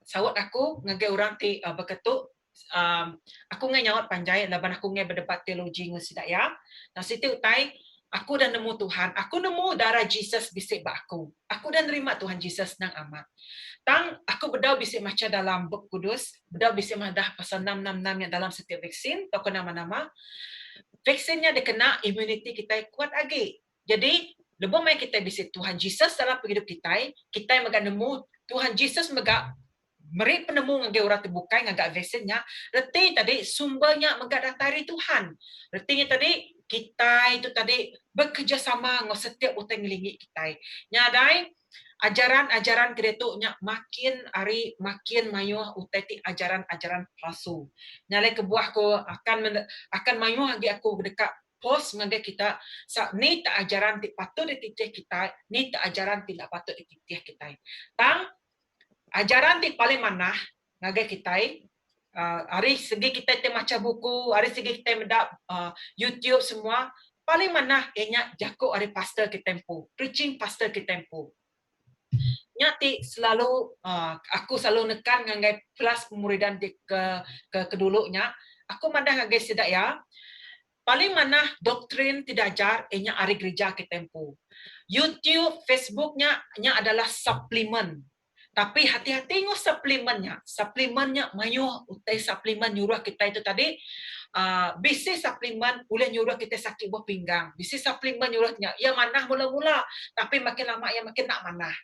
sawat aku ngagai orang ti berketuk. Aku ngai nyawat panjai laban aku ngai berdebat teologi ngan sidak ya. Nah situ utai aku dah nemu Tuhan. Aku nemu darah Jesus bisik ba aku. Aku dah nerima Tuhan Jesus nang amat. Tang aku berdau bisik macam dalam Buku Kudus, berdau bisik madah pasal 666 yang dalam setiap vaksin, toko nama-nama. Vaksinnya dikena immunity kita kuat lagi. Jadi lebih main kita bisik Tuhan Jesus dalam hidup kita maga nemu Tuhan Jesus maga meri penemu ngagai orang terbukai ngagak vaksinnya. Reti tadi sumbernya maga datari Tuhan. Retinya tadi kita itu tadi bekerjasama dengan setiap utang lingi kita. Nyadai ajaran-ajaran kretuknya makin hari makin mayuh uteti ajaran-ajaran palsu. Nyalai kebuah ko akan mayuh lagi aku dekat post ngagai kita ni tak ajaran ti patut dititih kita, ni tak ajaran tidak patut dititih kita. Tang ajaran ti paling mana ngagai kita hari segi kita macam buku, hari segi kita mendak YouTube semua, paling mana ianya jakuk hari pastor kita tempuh, preaching pastor kita tempuh. Nyati selalu aku selalu nekan ngangai kelas pemuridan ke kedulunya, aku mandang ngangai sedak ya. Paling mana doktrin tidak ajar ianya hari gereja kita tempuh. YouTube, Facebooknya adalah suplemen. Tapi hati-hati ngos suplemennya. Suplemennya mayuh utai suplemen nyuruh kita itu tadi bisi suplemen boleh nyuruh kita sakit buah pinggang. Bisi suplemen nyuruhnya ya manah mula-mula, tapi makin lama ya makin nak manah.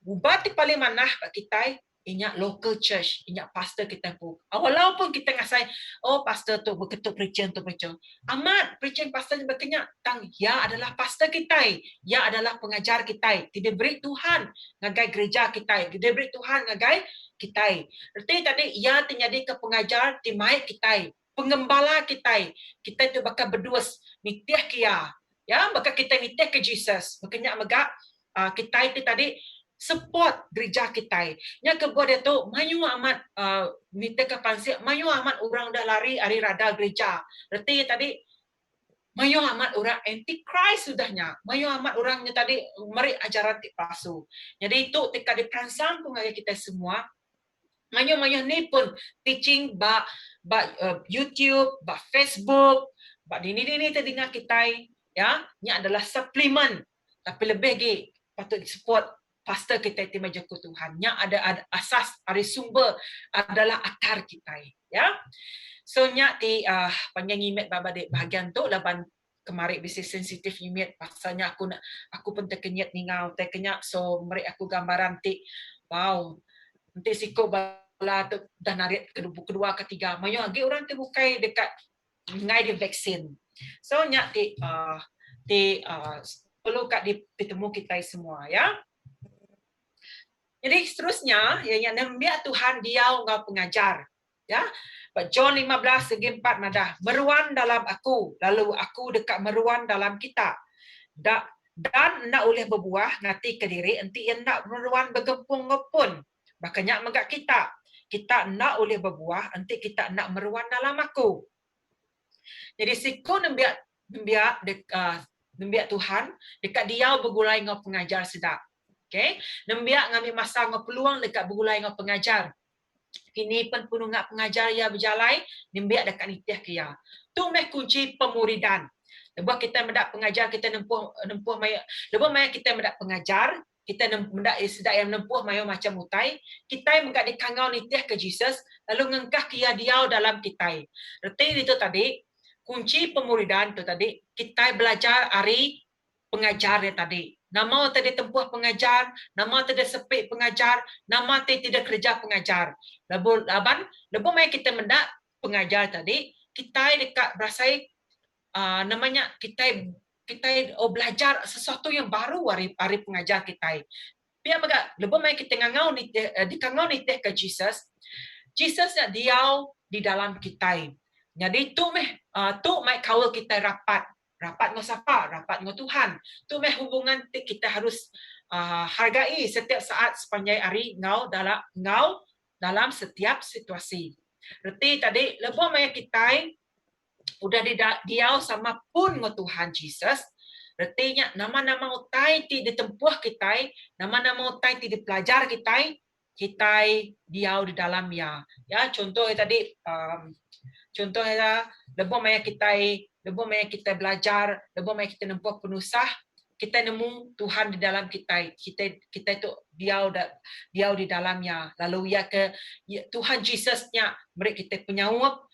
Ubati paling manah bak kita inya local church, inya pastor kita pun. Walaupun kita ngasai, oh pastor tu berketuk preaching tu preaching. Amat preaching pastor berkenya tang ya adalah pastor kita, ya adalah pengajar kita. Tidak beri Tuhan ngagai gereja kita, tidak beri Tuhan ngagai kita. Berarti tadi ya terjadi ke pengajar di mai kita, pengembala kita. Kita tu bakal berduas nitiah kia. Ya, bakal kita nitiah ke Jesus. Berkenya megak kita itu tadi support gereja kita. Nya kebuat dia tu mayu amat nite ke pansi, mayu amat orang dah lari hari rada gereja. Berarti tadi mayu amat orang anti Christ sudahnya. Mayu amat orangnya tadi meri ajaran ti palsu. Jadi itu tika diperansang pun kita semua. Mayu ni pun teaching ba YouTube, ba Facebook, ba dini terdengar kita ya, nya adalah suplemen. Tapi lebih lagi patut support pastor kita itu menjaga Tuhan. Nya ada asas, ada sumber adalah akar kita. Ya, so nya ti panjang imet baba dek bahagian tu laban kemarin bisnis sensitif imet pasalnya aku pun terkenyat ningau terkenyak so meri aku gambaran ti wow nanti siko bala tu dah narik kedua ketiga mayo lagi orang tu bukai dekat ngai di vaksin. So nya ti perlu kat ditemu kita semua ya. Jadi seterusnya yang biar Tuhan dia engkau pengajar ya. John 15 segi 4 madah meruan dalam aku lalu aku dekat meruan dalam kita. Dan nak oleh berbuah nanti ke diri enti yang nak meruan bergempung ngepun. Makanya megak kita kita nak boleh berbuah, nanti kita nak meruan dalam aku. Jadi siku nembiak Tuhan dekat dia bergulai dengan pengajar sedap. Okay? Nembiak ngambil masa dengan peluang dekat bergulai dengan pengajar. Kini pun penungak pengajar ia berjalai, nembiak dekat nitiah kia. Tu meh kunci pemuridan. Lepas kita mendak pengajar, kita nempuh maya. Lepas maya kita mendak pengajar, kita mendak sedak yang nempuh maya macam utai, kita mengat dikangau nitiah ke Jesus, lalu ngengkah kia diau dalam kita. Reti itu tadi, kunci pemuridan tu tadi, kita belajar hari pengajarnya tadi. Nama tadi tempuh pengajar, nama tadi sepik pengajar, nama tadi tidak kerja pengajar. Lepas mai kita mendak pengajar tadi, kita dekat berasai namanya kita belajar sesuatu yang baru hari pengajar kita. Biar baga, lepas mai kita ngangau dikangau nitih ke Jesus. Jesus diau di dalam kita. Jadi tu mai kawal kita rapat dengan siapa? Rapat dengan Tuhan. Tu meh hubungan kita harus hargai setiap saat sepanjang hari ngau dalam setiap situasi. Berarti tadi lepas maya kita udah diau sama pun dengan Tuhan Jesus. Berarti nama-nama utai ti ditempuh kita, nama-nama utai ti dipelajar kita diau di dalam ya. Ya, contoh tadi contohnya lepas maya kita belajar, lepas maya kita nempuh penusah, kita nemu Tuhan di dalam kita itu diau di dalamnya. Lalu Tuhan Yesusnya mereka kita penyawab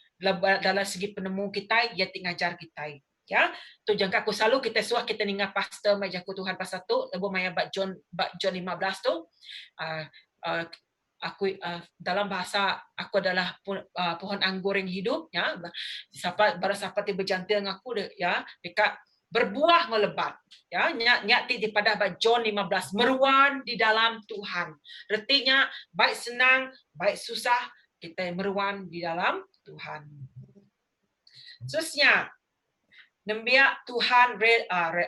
dalam segi penemu kita, ia ngajar kita. Ya, tu jangka aku selalu kita suah kita ningat pastor majaku Tuhan pasal tu, lepas maya bab John 15 tu, aku dalam bahasa aku adalah pohon anggur yang hidup, ya. Siapa yang berjantil dengan aku, ya, dekat berbuah melebat, ya. Nyati di pada John 15 meruan di dalam Tuhan. Artinya baik senang, baik susah, kita meruan di dalam Tuhan. Terusnya nembiak Tuhan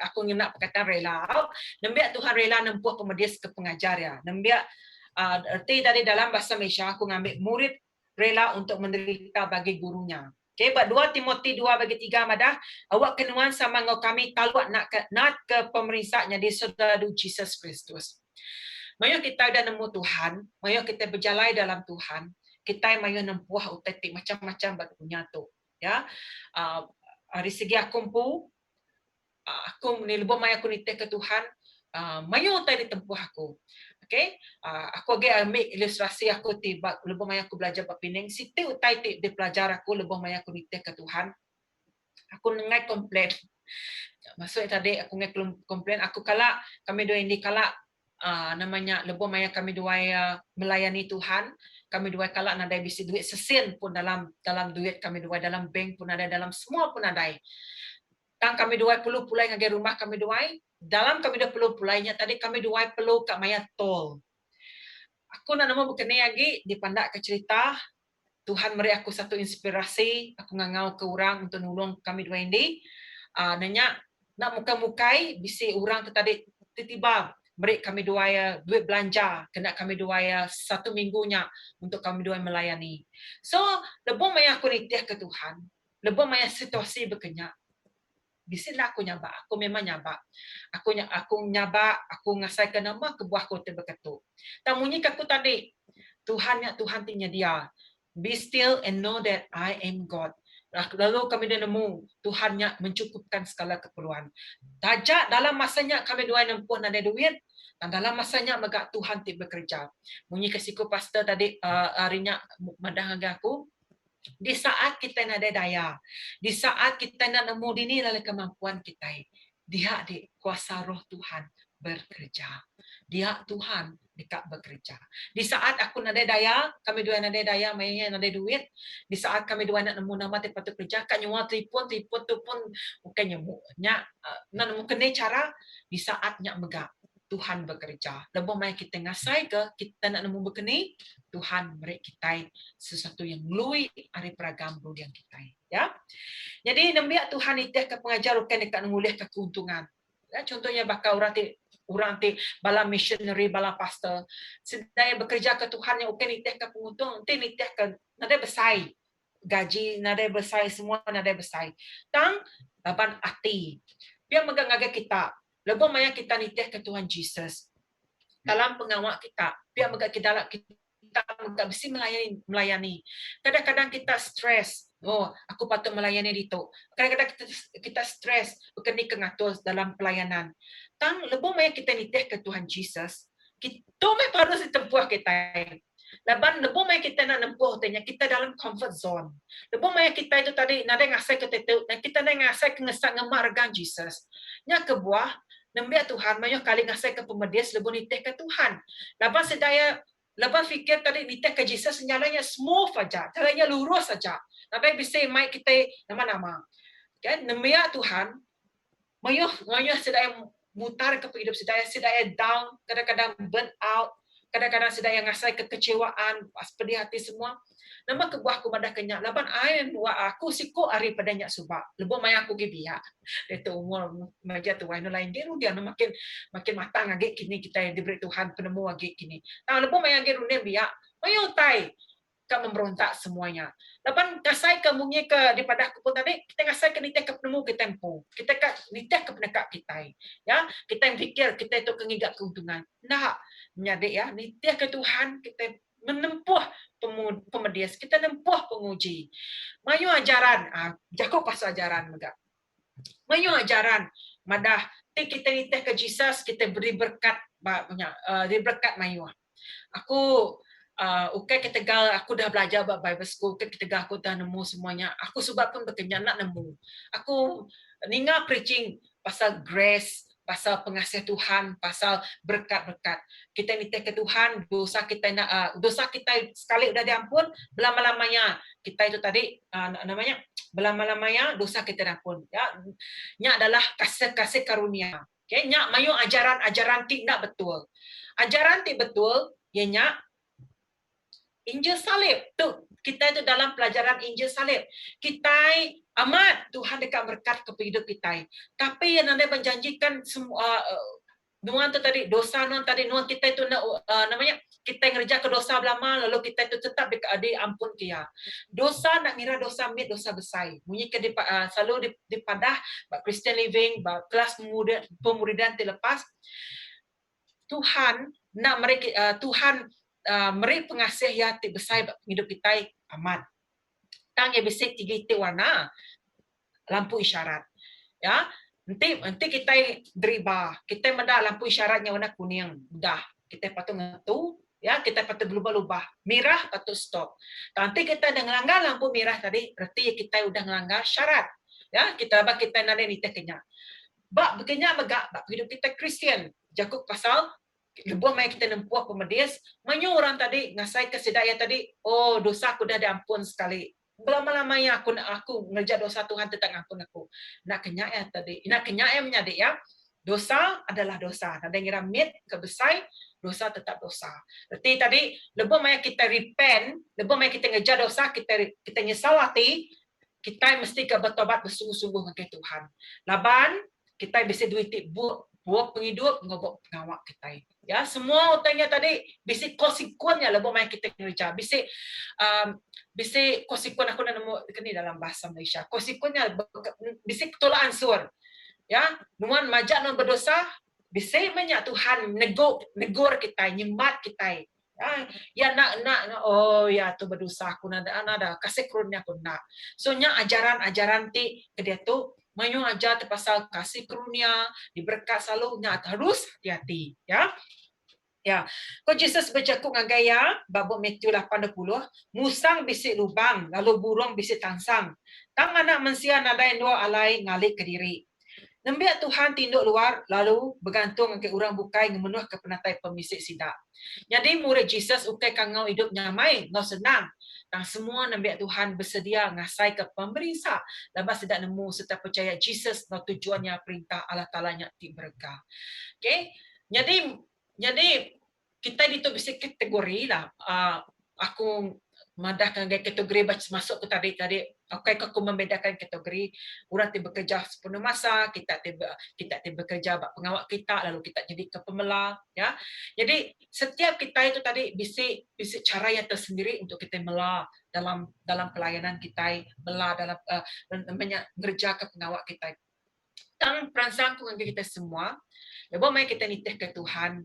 aku nak perkataan rela. Nembiak Tuhan rela nempuh pemedis ke pengajar, ya. Nembiak arti dari dalam bahasa Malaysia aku ngambil murid rela untuk menderita bagi gurunya. Okay, 2 Timotius 2:3 madah, awak kenuan sama ngau kami taluat nak ke pemerintahnya di saudara Jesus Kristus. Mayo kita dah nemu Tuhan, mayo kita berjalan dalam Tuhan, kita mayo nempuh utetik macam-macam dunia tu, ya. Dari segi aku lebih mayo aku nitih ke Tuhan, mayo tadi tempuh aku. Okay, aku agak ambil ilustrasi aku tiba lebih banyak aku belajar bab Penang. Siti utai di pelajar aku lebih banyak aku nitih ke Tuhan. Aku nengai komplain. Maksudnya tadi aku nengai komplain. Aku kala kami dua ini kala namanya lebih banyak kami dua melayani Tuhan. Kami dua kala ada bisi duit sesen pun dalam duit kami dua, dalam bank pun ada, dalam semua pun ada. Dan kami dua perlu pulai ngagi rumah kami dua. Dalam kami dua perlu pulainya tadi kami dua perlu kat maya tol. Aku nak nama berkenai lagi dipandak ke cerita Tuhan beri aku satu inspirasi, aku ngangau ke orang untuk nolong kami dua ini. Nanya nak muka-mukai bisi orang tu tadi tiba-tiba beri kami dua duit belanja, kena kami dua 1 minggunya untuk kami dua melayani. So, lebih maya aku nitih ke Tuhan, lebih maya situasi berkenyak. Bisilah aku nyabak, aku memang nyabak. Aku nyabak, aku ngasai ke nama kebuah aku terberketuk. Tamunya aku tadi, Tuhan tinya dia. Be still and know that I am God. Lalu kami dah nemu Tuhan mencukupkan segala keperluan. Tajak dalam masanya kami dua nempuh nada duit, dan dalam masanya megak Tuhan bekerja. Munyi kesiku pastor tadi harinya madah aku. Di saat kita nak ada daya, di saat kita nak nemu dini dalam kemampuan kita, dia di kuasa roh Tuhan bekerja. Dia Tuhan dekat bekerja. Di saat aku nak ada daya, kami dua nak ada daya, mainnya nak ada duit. Di saat kami dua nak nemu nama tempat tu kerja, kan nyuat telefon tu pun bukannya nak nemu kena cara di saatnya megak. Tuhan bekerja. Lebih mai kita ngasai ke, kita nak nemu berkeni, Tuhan beri kita sesuatu yang melalui hari peragam yang kita. Ya. Jadi nembiak Tuhan itih ke pengajar bukan dekat ngulih ke keuntungan. Ya, contohnya bakal orang orang ti bala missionary, bala pastor. Sedaya bekerja ke Tuhan yang okey nitih ke penguntung, nanti nitih ke nada besai. Gaji nada besai semua nada besai. Tang laban ati. Biar megang agak kita. Lebih maya kita nitih ke Tuhan Jesus. Dalam pengawal kita, biar kita enggak mesti melayani. Kadang-kadang kita stres. Oh, aku patut melayani itu. Kadang-kadang kita stres, berkeni kengatur dalam pelayanan. Tang lebih maya kita nitih ke Tuhan Jesus. Kita harus ditempuh kita. Laban lebih maya kita nak nempuh tanya kita dalam comfort zone. Lebih maya kita itu tadi nada ngasai kita itu, dan kita nada ngasai ngesak ngemargang Jesus. Nya kebuah nambia Tuhan mayo kali ngasai ke pemedias lebih nitih ke Tuhan. Laban sedaya lepas fikir tadi nitih ke Jesus nyalanya smooth saja, caranya lurus saja. Nabi bisa mai kita nama-nama. Kan nambia Tuhan mayo sedaya mutar ke hidup sedaya down, kadang-kadang burn out, kadang-kadang sedaya ngasai kekecewaan, pas pedih hati semua. Nama kebuah aku madah kenyak. Laban air buat aku siko ari padanya subak. Lebih mai aku gibia. Itu umur maja tu wai lain dia makin matang lagi kini kita diberi Tuhan penemu lagi kini. Nah lebih mai lagi runia biak. Mayo tai kan memberontak semuanya. Lapan ngasai ke mungi ke daripada aku pun tadi kita ngasai ke nitih ke penemu ke tempo. Kita kan nitih ke pendekat kita. Ya, kita yang fikir kita itu kengigap keuntungan. Nah, menyadik ya, nitih ke Tuhan kita menempuh pemedias, kita nempuh penguji. Mayu ajaran, jago pasal ajaran megak. Mayu ajaran, madah kita nitih ke Jesus, kita beri berkat beri berkat mayu. Aku kita aku dah belajar about Bible school, kita aku dah nemu semuanya. Aku sebab pun berkenyang nak nemu. Aku ninga preaching pasal grace, pasal pengasih Tuhan, pasal berkat-berkat. Kita nitih ke Tuhan, dosa kita sekali udah diampun, belama-lamanya kita itu tadi namanya belama-lamanya dosa kita diampun. Ya, nya adalah kasih karunia. Okay, nya mayu ajaran tidak betul. Ajaran tidak betul, nya Injil salib. Tu kita itu dalam pelajaran Injil salib. Kita amat Tuhan dekat berkat ke hidup kita. Tapi yang anda menjanjikan semua nuan tu tadi dosa nuan tadi nuan kita itu namanya kita ngerja ke dosa lama lalu kita itu tetap diampun kia. Dosa nak ngira dosa mit dosa besar. Bunyi ke selalu dipadah Christian living, kelas pemuridan terlepas. Tuhan nak mereka Tuhan meri pengasih ya ti besar hidup kita amat. Tang ya bisik tiga itu warna lampu isyarat. Ya, nanti kita deriba, kita menda lampu isyaratnya warna kuning, dah kita patut ngetu, ya kita patut berubah-ubah. Merah patut stop. Nanti kita dah ngelanggar lampu merah tadi, berarti kita udah ngelanggar syarat. Ya, kita nada nitih kenyak. Bak berkenyak megak bak hidup kita Kristian. Jakuk pasal lebuh mai kita nempuh pemedias, manyu orang tadi ngasai kesedaya tadi, oh dosa aku dah diampun sekali. Belama-lamanya aku ngerja dosa Tuhan tetap ampun aku. Nak kenyak ya tadi, nak kenyak ya menyadik ya. Dosa adalah dosa. Ada ngira mit kebesai, dosa tetap dosa. Berarti tadi lebuh mai kita repent, lebuh mai kita ngerja dosa, kita nyesal hati, kita mesti ke bertobat bersungguh-sungguh dengan Tuhan. Laban kita bisa duit buat penghidup ngobok pengawak kita. Ya, semua utangnya tadi bisa konsekuennya lebih main kita kerja. Bisa konsekuen aku nak nemu ni dalam bahasa Malaysia. Konsekuennya bisa tolak ansur. Ya, nuan majak nuan berdosa, bisa banyak Tuhan negur kita, nyemat kita. Ya nak oh ya tu berdosa aku nada kasih karunia aku nak. So nya ajaran ti ke dia tu mayu ajar terpasal kasih karunia, diberkat selalu nya harus hati-hati, ya. Ya, ko Jesus bercakap dengan gaya bab Matius 80, musang bisik lubang lalu burung bisik tangsang. Tang anak manusia nada dua alai ngalik ke diri. Nembiak Tuhan tinduk luar lalu bergantung ke orang bukai memenuh ke penatai pemisik sidak. Jadi murid Jesus ukai kangau hidup nyamai, ngau senang. Dan semua nembiak Tuhan bersedia ngasai ke pemerintah. Lepas tidak nemu serta percaya Jesus no tujuannya perintah Allah Ta'ala-nya ti mereka. Okay? Jadi kita itu bisa kategori lah. Aku madah dengan kategori masuk ke tadi okay, aku membedakan kategori orang yang bekerja sepenuh masa, kita bekerja bak pengawal kita, lalu kita jadi ke pemela, ya. Jadi setiap kita itu tadi bisi cara yang tersendiri untuk kita mela dalam pelayanan kita, mela dalam kerja ke pengawal kita. Tang perasaan dengan kita semua, lepas mai kita nitih ke Tuhan,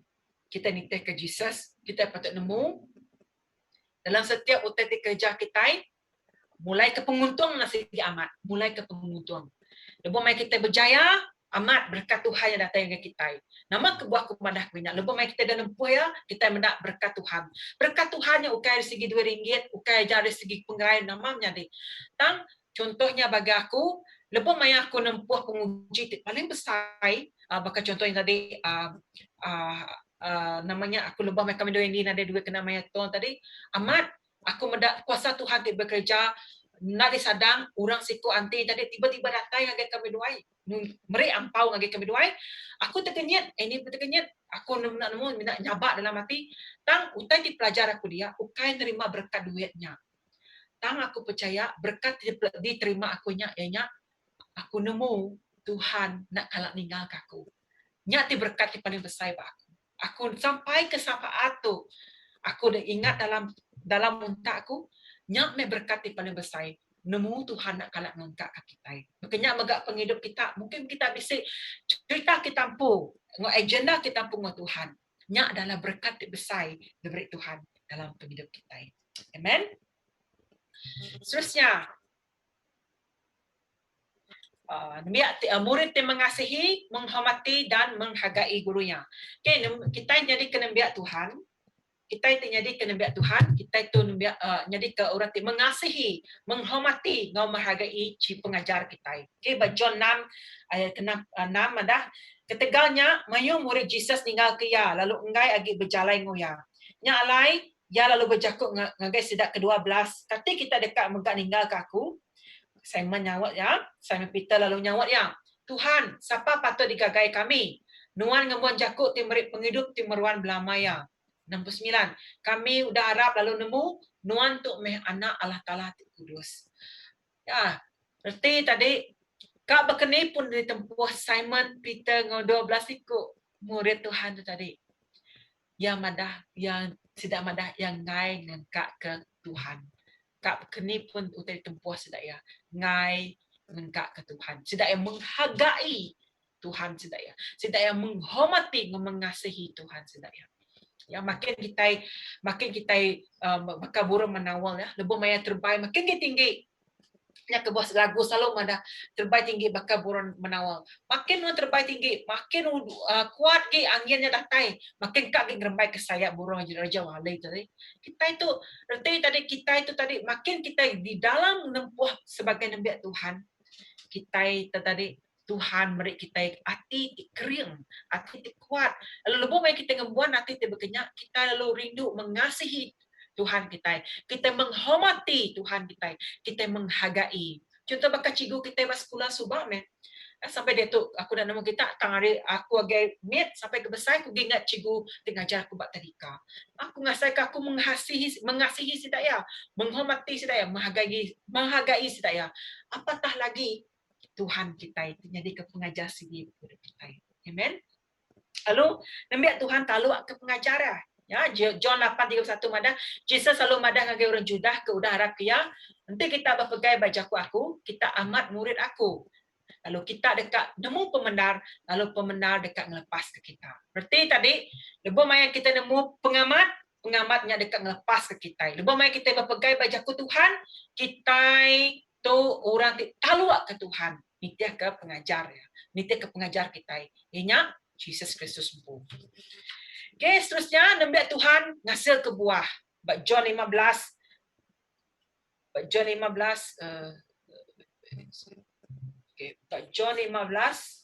kita nitih ke Jesus, kita patut nemu dalam setiap UTT kerja kita, mulai ke penguntung nasi amat, mulai ke penguntung. Lepas mai kita berjaya, amat berkat Tuhan yang datang ke kita. Nama kebuah kumandah minyak. Lepas mai kita dah nempuh ya, kita mendak berkat Tuhan. Berkat Tuhan yang ukai dari segi RM2, ukai dari segi pengerai nama menjadi. Tang contohnya bagi aku, lepas mai aku nempuh penguji paling besar, bakal contohnya tadi namanya aku lupa mereka mendoain ini ada dua kena maya tuan tadi amat aku mendak kuasa Tuhan ti bekerja nak disadang orang siku anti tadi tiba-tiba datang ngage kami doai meri ampau ngage kami doai aku terkenyat ini terkenyat aku nak nemu minta nyabak dalam hati tang utai ti pelajar aku dia ukai terima berkat duitnya tang aku percaya berkat diterima akunya ianya aku nemu Tuhan nak kalak ninggal aku nya ti berkat ti paling besar ba aku sampai ke syafaat tu aku dah ingat dalam muntak aku nyak me berkat paling besar nemu Tuhan nak kalak ngangkat kita makanya megak penghidup kita mungkin kita bisa cerita kita pu agenda kita pu dengan Tuhan nyak adalah berkat besar dari Tuhan dalam penghidup kita amen seterusnya murid yang mengasihi, menghormati dan menghargai gurunya. Okay, kita jadi kena biak Tuhan. Kita itu jadi kena biak Tuhan. Kita itu jadi ke orang yang mengasihi, menghormati, dan menghargai si pengajar kita. Okay, John 6 ayat 6 ada ketegalnya mayu murid Jesus tinggal ke ya, lalu enggai agi berjalan ngoya. Nya alai ya lalu berjakuk ngagai sidak ke-12. Kata kita dekat megak ninggal ke aku. Simon nyawat ya, Simon Peter lalu nyawat ya, Tuhan, siapa patut digagai kami? Nuan ngemuan jakut timerik penghidup timeruan belamaya. 69. Kami udah harap lalu nemu nuan tuk meh anak Allah Taala kudus. Ya, berarti tadi kak berkeni pun ditempuh Simon Peter ngau 12 ikut murid Tuhan tu tadi. Yang madah, yang tidak madah, yang ngai ngengkak ke Tuhan. Kak keni pun utai tempuh sedaya ngai ngengkak ke Tuhan sedaya menghargai Tuhan sedaya menghormati mengasihi Tuhan sedaya ya makin kita bakal burung menawal ya lebih maya terbaik makin tinggi ya ke bawah lagu selalu ada terbaik tinggi bakal burung menawal makin terbaik tinggi makin kuat ke anginnya datai makin kak gerembai ke sayap burung raja walai tadi kita itu tadi makin kita di dalam menempuh sebagai nabi Tuhan kita itu tadi Tuhan beri kita hati kering, hati kuat. Lalu lebih baik kita ngebuat hati berkenyak, kita lalu rindu mengasihi Tuhan kita. Kita menghormati Tuhan kita menghargai. Contoh bakal cikgu kita pas sekolah subah meh. Sampai dia tu aku dah nama kita tang hari aku agak mit sampai ke besar aku ingat cikgu ngajar aku bab tadika. Aku ngasai aku mengasihi sidaya, menghormati sidaya, menghargai sidaya. Apatah lagi Tuhan kita itu jadi ke pengajar sendiri kepada kita. Amen. Lalu Nabi Tuhan talu ke pengajar ya. John 8:31 madah Jesus selalu madah ngagai orang Judah ke udah harap ya. Nanti kita berpegai bajaku aku, kita amat murid aku. Lalu kita dekat nemu pembenar, lalu pembenar dekat ngelepas ke kita. Berarti tadi lebih banyak kita nemu pengamatnya dekat ngelepas ke kita. Lebih banyak kita berpegai bajaku Tuhan, kita tu orang taluak ke Tuhan, nitih ke pengajar ya, nitih ke pengajar kita. Ianya Jesus Kristus sembuh. Okay, seterusnya Nabi Tuhan ngasil ke buah. John 15. John 15. Okay, John 15.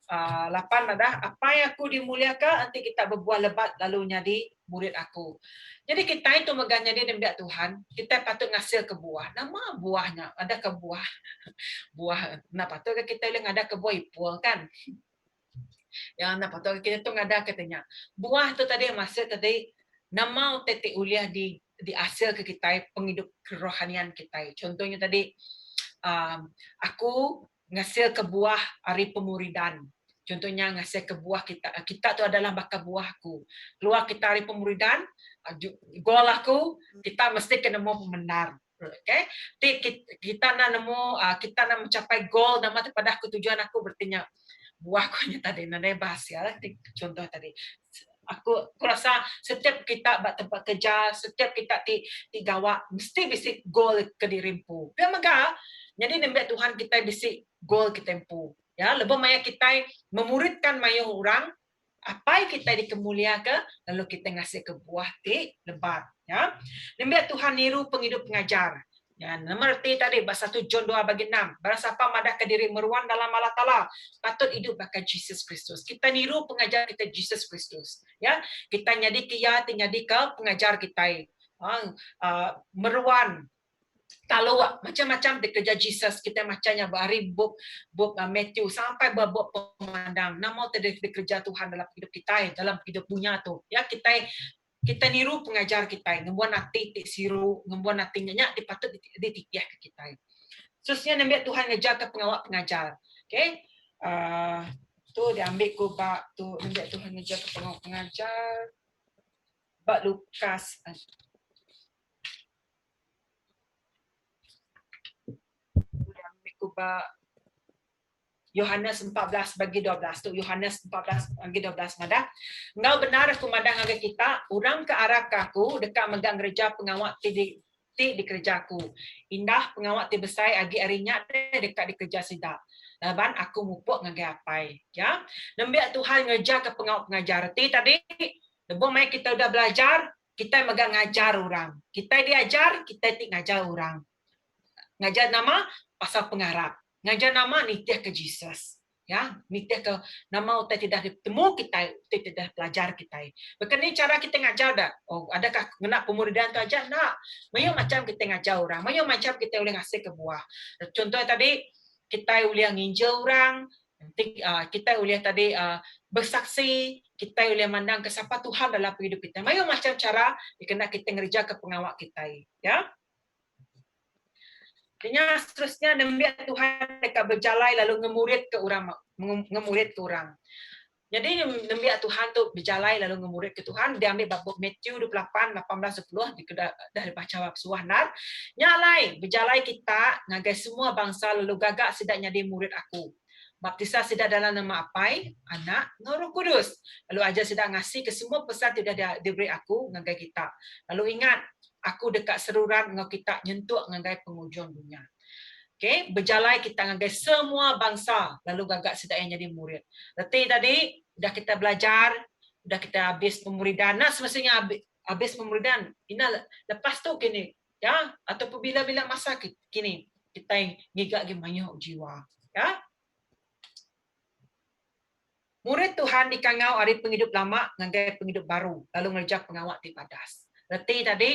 8 ada apa yang aku dimuliakan nanti kita berbuah lebat lalu jadi murid aku. Jadi kita itu megahnya di Nabi Tuhan, kita patut ngasil ke buah. Nama buahnya ada ke buah. Buah. Nah, patut kita yang ada ke buah ipul kan. Yang patut kita tu ada katanya. Buah tu tadi masuk tadi nama tete uliah di dihasil ke kita penghidup kerohanian kita. Contohnya tadi aku ngasil ke buah hari pemuridan. Contohnya ngasih ke buah kita tu adalah bakal buahku. Keluar kita hari pemuridan, gol aku, kita mesti kena mau benar. Okay? Kita nak nemu, kita nak mencapai gol nama pada aku tujuan aku berarti buahku tadi nada bahas ya. Contoh tadi. Aku rasa setiap kita buat tempat kerja, setiap kita di gawak mesti bisa gol ke dirimpu. Biar mega. Jadi nembak Tuhan kita bisa gol kita tempu. Ya, lebih banyak kita memuridkan banyak orang, apa yang kita dikemulia ke, lalu kita ngasih ke buah di lebat. Ya, nembak Tuhan niru penghidup pengajar. Ya, mengerti tadi bahasa 1 John 2:6. Barang siapa madah ke diri meruan dalam Allah Ta'ala, patut hidup bakal Jesus Kristus. Kita niru pengajar kita Jesus Kristus. Ya, kita nyadi ke pengajar kita. Meruan kalau macam-macam di kerja Jesus, kita macamnya bari Bob Matthew sampai babak pemandang. Nama tadi di kerja Tuhan dalam hidup kita, dalam hidup dunia tu. Ya, kita niru pengajar kita, ngembuan hati ti siru, ngembuan hati nyanyak dipatut dititiah ke kita. Terusnya nambah Tuhan ngejar ke pengawal pengajar. Okay? Tu diambil ku bak tu nambah Tuhan ngejar ke pengawal pengajar. Bak Lukas Yohanes 14 bagi 12 tu Yohanes 14 bagi 12 madah. Engkau benar aku madang agak kita orang ke arah kaku dekat megang gereja pengawak ti di kerjaku. Indah pengawak ti besai agi arinya dekat di kerja sidak. Laban aku mupuk ngagai apai. Ya. Nambia Tuhan ngejar ke pengawak pengajar ti tadi lebih mai kita udah belajar, kita megang ngajar orang. Kita diajar, kita ti ngajar orang. Ngajar nama pasal pengarap. Ngajar nama nitiah ke Jesus. Ya, nitiah ke nama utai tidak ditemu kita, utai tidak belajar kita. Bukan ini cara kita ngajar dah. Oh, adakah kena pemuridan tu aja? Nak. Mayu macam kita ngajar orang. Mayu macam kita boleh ngasih ke buah. Contohnya tadi kita boleh nginjil orang, kita boleh tadi bersaksi, kita boleh mandang ke siapa Tuhan dalam hidup kita. Mayu macam cara kena kita ngerja ke pengawak kita. Ya. Artinya seterusnya nembak Tuhan dekat berjalan lalu ngemurid ke orang. Jadi nembak Tuhan tu berjalan lalu ngemurid ke Tuhan. Dia ambil bab Matthew 28, 18, 10 dari baca suah nar. Nyalai berjalan kita ngagai semua bangsa lalu gagak sedaknya dia murid aku. Baptisa sidak dalam nama Apai, Anak, Roh Kudus. Lalu ajar sidak ngasih ke semua pesan tidak diberi aku ngagai kita. Lalu ingat aku dekat seruran dengan kita nyentuh ngagai penghujung dunia. Okay, berjalan kita ngagai semua bangsa lalu gagak sedang jadi murid. Berarti tadi dah kita belajar, dah kita habis pemuridan. Nah, semestinya habis pemuridan. Ini lepas tu kini, ya, atau bila-bila masa kini kita ngigak banyak jiwa, ya. Murid Tuhan dikangau hari penghidup lama ngagai penghidup baru lalu ngerja pengawak di padas. Berarti tadi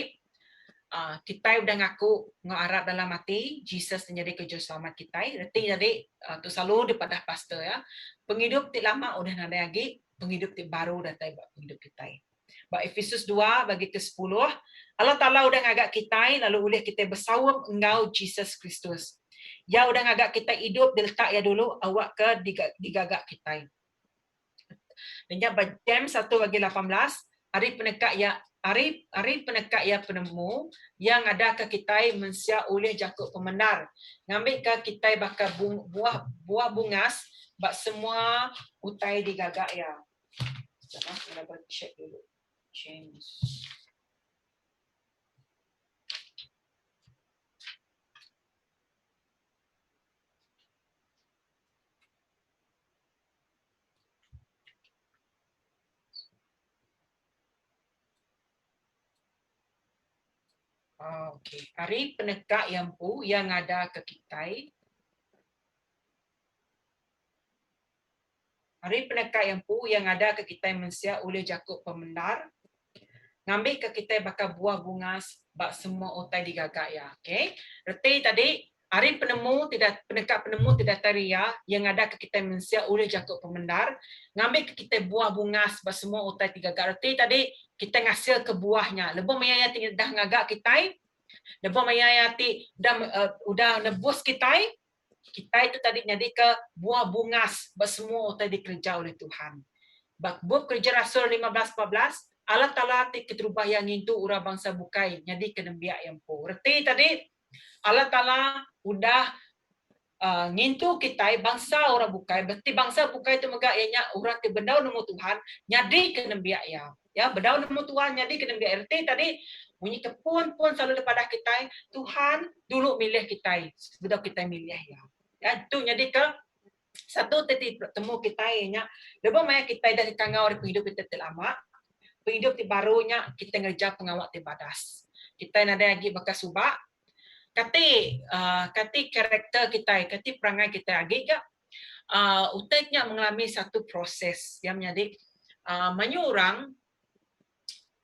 kita udah ngaku ngarap dalam hati Jesus menjadi kejuru selamat kita. Berarti jadi tu selalu di padah pastor ya. Penghidup ti lama udah nada lagi, penghidup ti baru datang penghidup kita. Ba Efesus 2 bagi ke-10, Allah Taala udah ngagak kita lalu boleh kita bersawap engau Jesus Kristus. Ya udah ngagak kita hidup diletak ya dulu awak ke digagak kita. Dan ya James 1 bagi 18, hari penekak ya Hari penekak ya penemu yang ada ke kita mensia oleh Jakub pemenar. Ngambil ke kita bakal buah bungas bak semua utai digagak ya. Sekejap, kita check dulu. James. Okey. Hari penekak yang ada ke kita. Hari penekak yang ada ke kita mensia oleh Jakub pemenar. Ngambil ke kita bakal buah bungas bak semua otai digagak ya. Okey. Berarti tadi Hari penemu tidak pendekat penemu tidak taria yang ada ke kita Malaysia oleh Jakub Pemendar ngambil ke kita buah bunga sebab semua utai 3 garti tadi kita ngasil ke buahnya lebih mayayati dah ngagak kita lebih mayayati udah nebus kita itu tadi jadi ke buah bunga sebab semua utai dikerja oleh Tuhan. Bab kerja Rasul 15-14 Allah Ta'ala keterubah yang itu ura bangsa bukai jadi kenembiak yang po. Reti tadi Allah Ta'ala udah ngintu kita bangsa orang bukai. Berarti bangsa bukai itu megak ianya orang ke bendau nemu Tuhan nyadi kenembiak ya bendau nemu Tuhan nyadi kenembiak. Reti tadi bunyi kepun pun selalu daripada kita Tuhan dulu milih kita sudah kita milih ya itu jadi ke satu titik temu kita ianya lebih banyak kita dari kangau hidup kita lama hidup di barunya kita ngerja pengawal tibadas kita ada lagi bekas subak kati karakter kita kati perangai kita lagi ya uteknya mengalami satu proses yang menjadi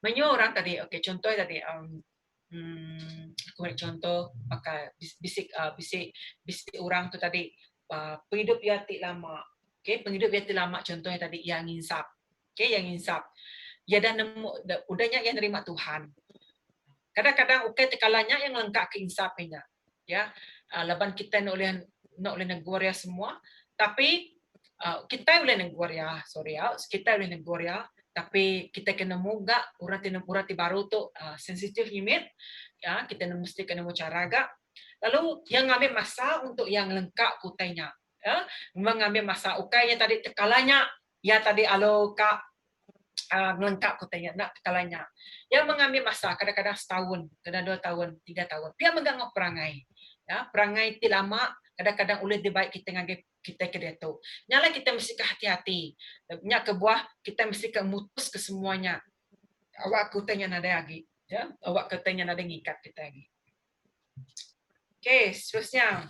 menyurang tadi okey contoh tadi aku beri contoh pakai bisik orang tu tadi penghidup yati lama okey penghidup yati lama contohnya tadi yang insaf okey yang insaf dia dah nemu udahnya yang nerima Tuhan. Kadang-kadang okey tekalanya yang lengkap keinsafnya ya laban kita nak oleh negara semua tapi kita boleh negara kita boleh negara tapi kita kena muga urat baru tu sensitif limit ya kita mesti kena cara agak lalu yang ngambil masa untuk yang lengkap kutainya ya mengambil masa okey yang tadi tekalanya ya tadi alo kak melengkap kutanya nak tekalanya yang mengambil masa kadang-kadang setahun kadang 2 tahun 3 tahun dia mengganggu perangai ya perangai ti lama kadang-kadang oleh dibaik kita ngagih kita ke dia tu nyala kita mesti ke hati-hati nya ke buah kita mesti ke mutus ke semuanya awak kutanya nada lagi ya awak katanya nada ngikat kita lagi. Okey seterusnya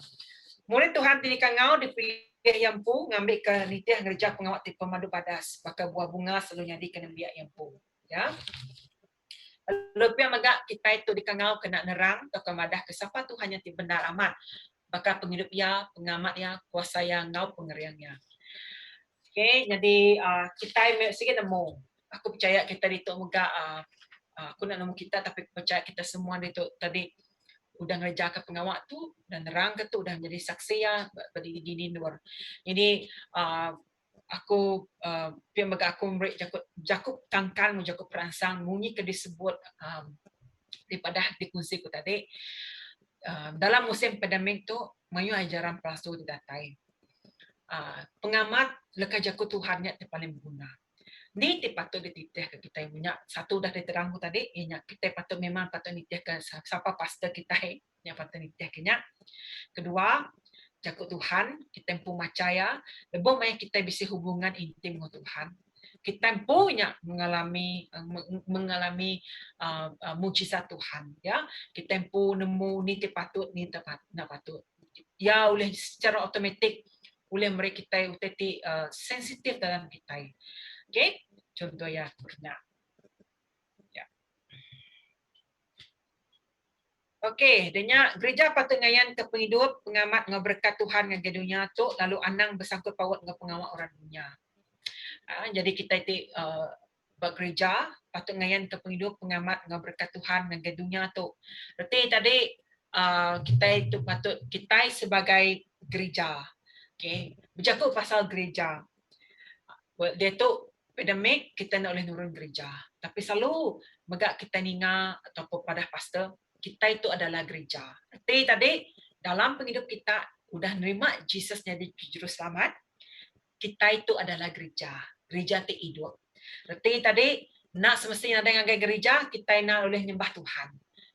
murid Tuhan tinikan ngau dipilih yang pu ngambil ke nitiah ngerja pengawat ti pemadu padas pakai buah bunga selalu nyadi kena biak yang pu ya lebih megak kita itu dikangau kena nerang atau kemadah ke siapa Tuhan yang ti benar amat bakal penghidup ya pengamat ya kuasa yang ngau pengeriangnya. Okey jadi kita sikit nemu aku percaya kita itu megak aku nak nemu kita tapi percaya kita semua itu tadi udah ngerjakan pengawal tu dan nerang ke tu udah jadi saksi ya berdiri di luar. Jadi aku pihak aku memberi Jakub tangkan Jakub perangsang munyi ke disebut daripada dikunci ku tadi dalam musim pandemik tu mayu ajaran palsu didatai. Pengamat lekas Jakub Tuhannya yang paling berguna. Ni patut dititih ke kita punya satu dah diterangku tadi ianya kita patut memang patut nitih ke siapa pastor kita yang patut nitih kenya. Kedua Jakub Tuhan kita empu macaya lebih banyak kita bisa hubungan intim dengan Tuhan kita empunya mengalami mujizat Tuhan ya kita empu nemu ni patut ni tepat nak patut ya oleh secara automatik oleh mereka kita uteti sensitif dalam kita. Okey, contoh ya pernah. Ya. Okey, denya gereja patut ngayan ke penghidup pengamat ngeberkat Tuhan dengan dunia tu lalu anang bersangkut paut dengan pengawal orang dunia. Jadi kita itu bergereja patut ngayan ke penghidup pengamat ngeberkat Tuhan dengan dunia tu. Berarti tadi kita itu patut kita sebagai gereja. Okey, bercakap pasal gereja. Dia tu pandemik kita nak boleh nurun gereja tapi selalu megak kita ninga ataupun pada pastor kita itu adalah gereja. Tapi tadi dalam penghidup kita udah nerima Jesus jadi juru selamat kita itu adalah gereja ti hidup. Berarti tadi nak semestinya ada yang gereja kita nak boleh nyembah Tuhan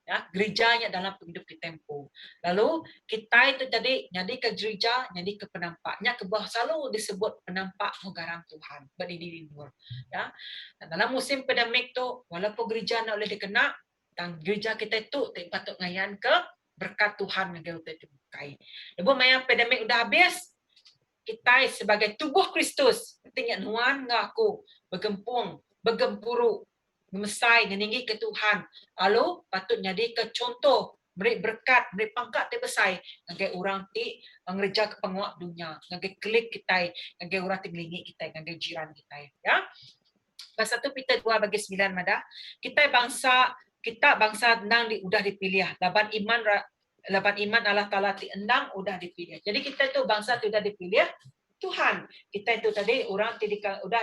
ya gerejanya dalam penghidup kita tempo. Lalu kita itu tadi jadi ke gereja, jadi ke penampaknya ke bawah selalu disebut penampak mugaram Tuhan berdiri di luar. Ya. Dan dalam musim pandemik tu walaupun gereja nak boleh dikena dan gereja kita itu patut ngayan ke berkat Tuhan yang kita dibukai. Lebih banyak pandemik udah habis kita sebagai tubuh Kristus artinya nuan ngaku bergempuru memesai meninggi ke Tuhan lalu patut jadi ke contoh beri berkat, beri pangkat ti besai, ngagai orang ti ngerja ke penguak dunia, ngagai klik kita, ngagai orang ti ngelingi kita, ngagai jiran kita, ya. Pasal 1 Peter 2:9 madah, kita bangsa nang udah dipilih, laban iman Allah Taala ti endang udah dipilih. Jadi kita itu bangsa tu udah dipilih Tuhan. Kita itu tadi orang ti udah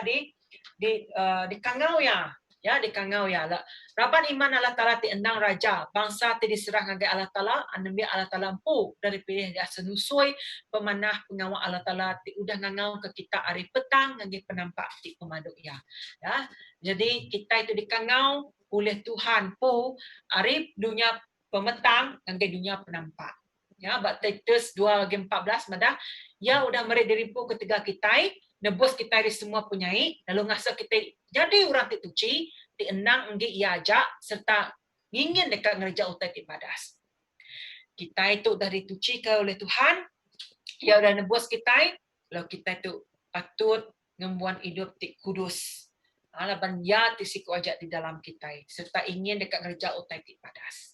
dikangau ya dikangau ya. Laban iman Allah Taala ti endang raja, bangsa ti diserah ngagai Allah Taala, anambi Allah Taala empu dari pilih dia senusui pemanah pengawal Allah Taala ti udah ngangau ke kita hari petang ngagai penampak ti pemaduk ya. Ya. Jadi kita itu dikangau oleh Tuhan pu hari dunia pemetang ngagai dunia penampak. Ya, Titus 2:14 madah, ya udah meri diripu ketiga kita, nebus kita dari semua punyai, lalu ngasa kita jadi orang ti tuci, ti enang enggi iaja serta ingin dekat ngerja utai ti badas. Kita itu udah dituci oleh Tuhan, ya udah nebus kita, lalu kita itu patut ngembuan hidup ti kudus. Laban ya ti siku aja di dalam kita, serta ingin dekat ngerja utai ti badas.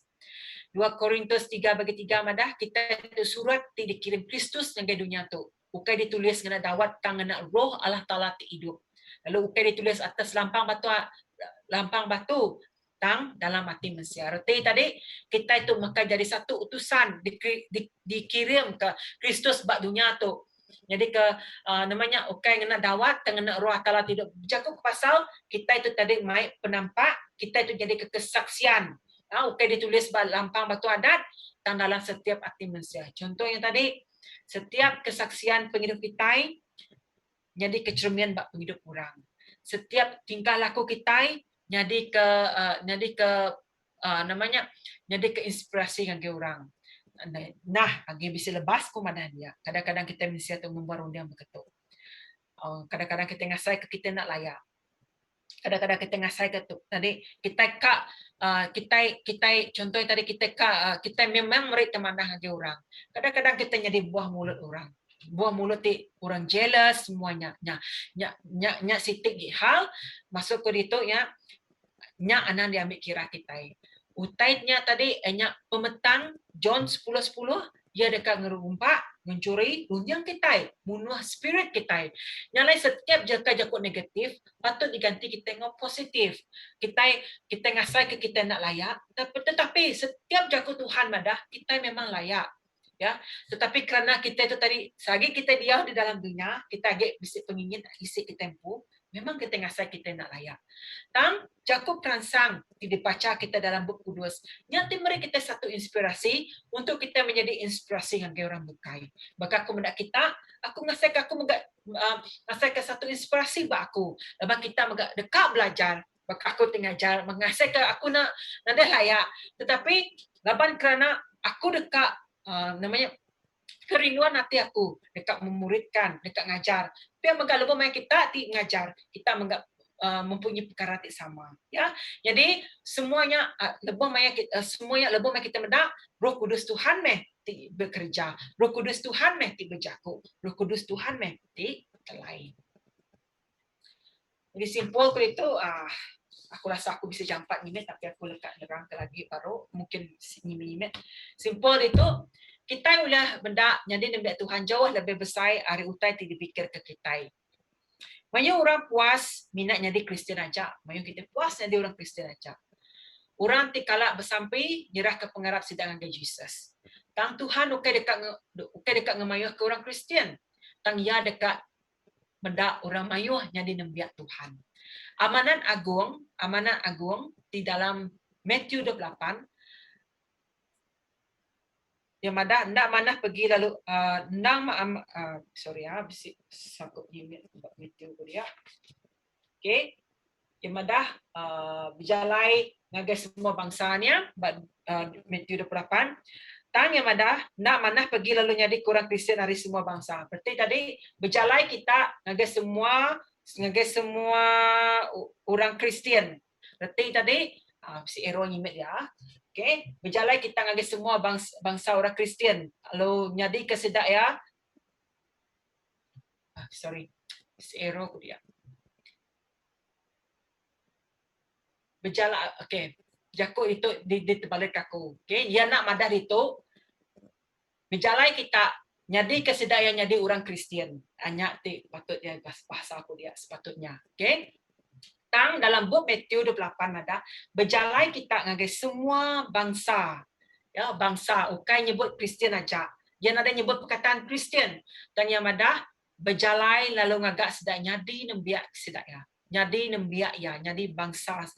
2 Korintus 3:3 madah, kita itu surat ti dikirim Kristus ngagai dunia tu. Ukai ditulis ngena dawat tang ngena roh Allah Taala ti hidup. Lalu ukai ditulis atas lampang batu tang dalam hati manusia. Arti tadi kita itu maka jadi satu utusan dikirim ke Kristus bak dunia tu. Jadi ke namanya ukai ngena dawat tang ngena roh Allah ti hidup. Jaku pasal kita itu tadi mai penampak, kita itu jadi kesaksian. Ukai ditulis lampang batu adat tang dalam setiap hati manusia. Contoh yang tadi, setiap kesaksian penghidup kita jadi kecerminan bak penghidup orang. Setiap tingkah laku kita jadi ke inspirasi bagi orang. Nah, bagi bisa lepas ku mana dia. Kadang-kadang kita mesti tu membaru dia begitu. Kadang-kadang kita ngasai ke kita nak layak. Kadang-kadang kita ngasai ke tu. Tadi kita contoh tadi kita memang meri temanah lagi orang. Kadang-kadang kita jadi buah mulut orang. Buah mulut ti orang jealous semuanya. Nya sitik hal masuk ke itu ya. Nya anan diambil kira kita. Utaitnya tadi nya pemetang John 10:10 dia dekat ngerumpak, mencuri, lunjang kita, bunuh spirit kita. Nyalai setiap jakut negatif, patut diganti kita ngop positif. Kita ngasai ke kita nak layak, tetapi setiap jakut Tuhan madah, kita memang layak. Ya, tetapi kerana kita itu tadi, selagi kita diam di dalam dunia, kita agak bisa pengingin isi kita tempuh, memang kita ngasai kita nak layak. Tang Jakub teransang dibaca kita dalam buku kudus. Nyati meri kita satu inspirasi untuk kita menjadi inspirasi bagi orang bukai. Baka aku mendak kita, aku ngasai ke satu inspirasi bak aku. Lepas kita dekat belajar, baka aku tengajar mengasai ke aku nak layak. Tetapi laban kerana aku dekat namanya kerinduan hati aku dekat memuridkan, dekat ngajar. Tapi megak lebih main kita ti ngajar, kita megak mempunyai perkara yang sama, ya. Jadi semuanya lebih kita mendak Roh Kudus Tuhan ti bekerja, Roh Kudus Tuhan ti berjaku, Roh Kudus Tuhan ti terlain. Jadi simpul ku itu aku rasa aku bisa jam 4 minit tapi aku lekat nerang lagi baru mungkin 5 minit. Simpul itu kita ulah benda jadi nembak Tuhan jauh lebih besar hari utai ti dipikir ke kita. Mayu orang puas minat jadi Kristen aja. Mayu kita puas jadi orang Kristen aja. Orang ti kalak bersampai nyerah ke pengarap sidang dengan Jesus. Tang Tuhan ukai dekat ngemayuh ke orang Kristen. Tang ya dekat benda orang mayuh jadi nembak Tuhan. Amanat agung di dalam Matthew 28 yang mana ndak mana pergi lalu bisi sakut unit Matthew dia. Okey. Yang mana berjalai ngagai semua bangsanya Matthew 28. Tang yang mana ndak mana pergi lalu jadi kurang Kristen dari semua bangsa. Berarti tadi berjalai kita ngagai semua orang Kristen. Berarti tadi si Ero nyimet ya. Okay. Berjalai kita ngagai semua bangsa orang Kristen. Lalu nyadi kesedak ya. Si Ero dia. Berjalan, okay. jaku itu di terbalik aku. Okay, dia nak madah itu berjalai kita nyadi kesedaya nyadi orang Kristian. Hanya patutnya bahasa aku dia sepatutnya. Okay. Tang dalam buku Matthew 28 ada berjalai kita ngagai semua bangsa. Ya, bangsa ukai nyebut Kristian aja. Dia ada nyebut perkataan Kristian dan yang ada berjalai lalu ngagak sedak nyadi nembiak sedak ya. Nyadi nembiak ya, nyadi bangsa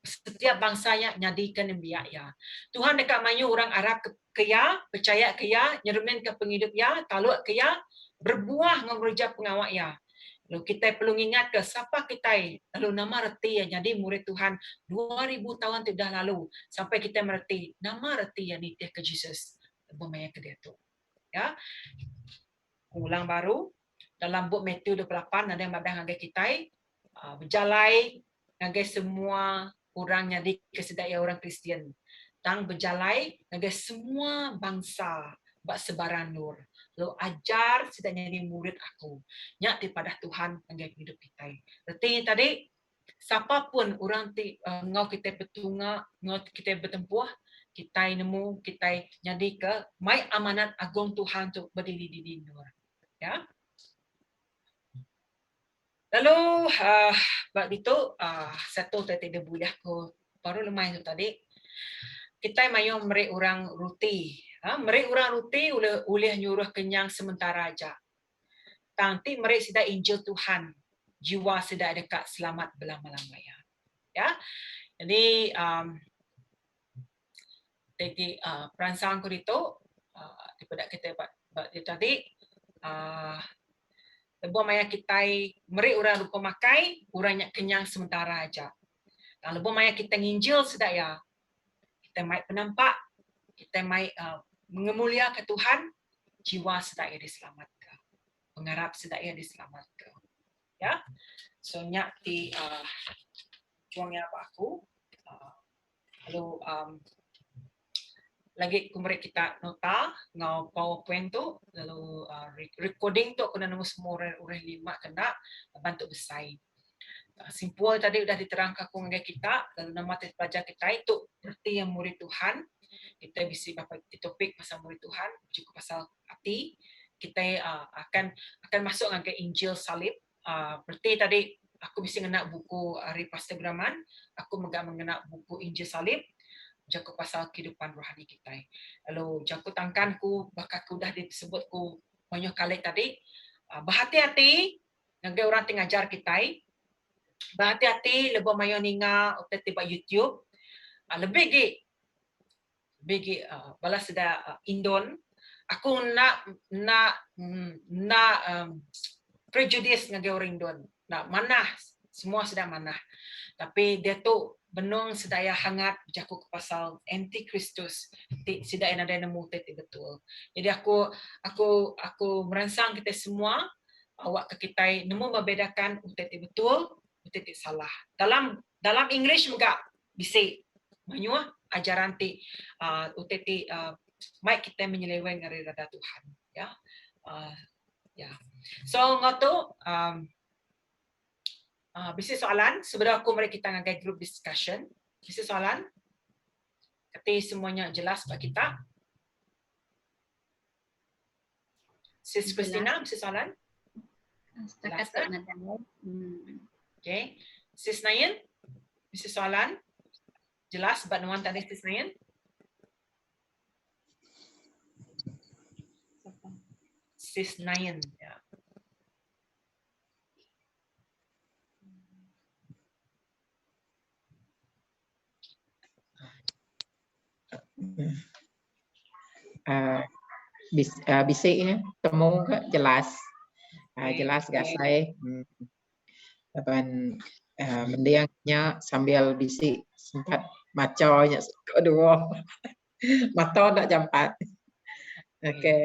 setiap bangsanya nyadikan nembiak ya. Tuhan dekat mayu orang Arab kaya, percaya kaya, nyeremen ke penghidup ya, taluk kaya, berbuah ngeruja pengawak ya. Lalu kita perlu ingat ke siapa kita, lalu nama reti ya, jadi murid Tuhan 2000 tahun sudah lalu sampai kita mereti nama reti ya ni dia ke Jesus, bumaya ke dia tu. Ya, ulang baru dalam buku Matthew 28 ada yang madang ngagai kita berjalai ngagai semua orang jadi kesedaya orang Kristian. Tang berjalai ngagai semua bangsa bak sebaran nur. Lalu ajar sedanya di murid aku. Nyak daripada Tuhan ngagai hidup kita. Berarti tadi siapapun orang ngau kita bertunga, ngau kita bertempuh, kita nemu kita jadi ke mai amanat agung Tuhan untuk berdiri di nur. Ya. Lalu buat itu satu tadi debu dah ko baru lemai tu tadi kita mayu meri orang ruti. Meri orang ruti oleh nyuruh kenyang sementara aja. Nanti meri sudah Injil Tuhan. Jiwa sudah dekat selamat belama-lamanya. Ya. Jadi jadi peransang ko dito daripada kita buat tadi Lebo maya kita meri orang rupa makai, orangnya kenyang sementara aja. Dan lebo maya kita nginjil sudah ya, kita mai penampak, kita mai mengemulia ke Tuhan, jiwa sudah ia diselamatkan, mengharap sudah ia diselamatkan. Ya, so nyak di cuangnya apa aku, lalu lagi kumrek kita nota ngau PowerPoint tu lalu recording tu aku nak nemu semua orang lima kena bantu besai. Simpul tadi sudah diterangkan aku dengan kita lalu nama pelajar kita itu berarti yang murid Tuhan. Kita bisa dapat topik pasal murid Tuhan, juga pasal hati. Kita akan masuk dengan Injil Salib. Berarti tadi aku bisa ngena buku Ari Pastor Graman, aku mengena buku Injil Salib. Jaku pasal kehidupan rohani kita. Lalu jaku tangkanku, bakal ku dah disebut ku banyak kali tadi, berhati-hati dengan orang tengajar kita. Berhati-hati lebih mayo ninga tiba YouTube. Lebih balas sudah Indon. Aku nak prejudice dengan orang Indon. Nak manah, semua sudah manah. Tapi dia tu benung sedaya hangat jaku ke pasal anti-Kristus sedaya ada nemu tete betul. Jadi aku merangsang kita semua awak ke kita nemu membedakan tete betul, tete salah. Dalam English juga bisa menyuah ajaran ti tete mai kita menyeleweng dari rada Tuhan, ya. Ya. So ngoto bisa soalan sebelum aku mari kita ngagai group discussion. Bisa soalan? Kati semuanya jelas buat kita. Sis Christina, bisa soalan?
Setakat tak nadang.
Okay. Sis Nayan, bisa soalan? Jelas buat nuan tadi Sis Nayan? Sis Nayan, ya.
Bisiknya temu ke jelas jelas gak saya mendiangnya sambil bisik sempat maconya kedua mata tak jampat. Oke.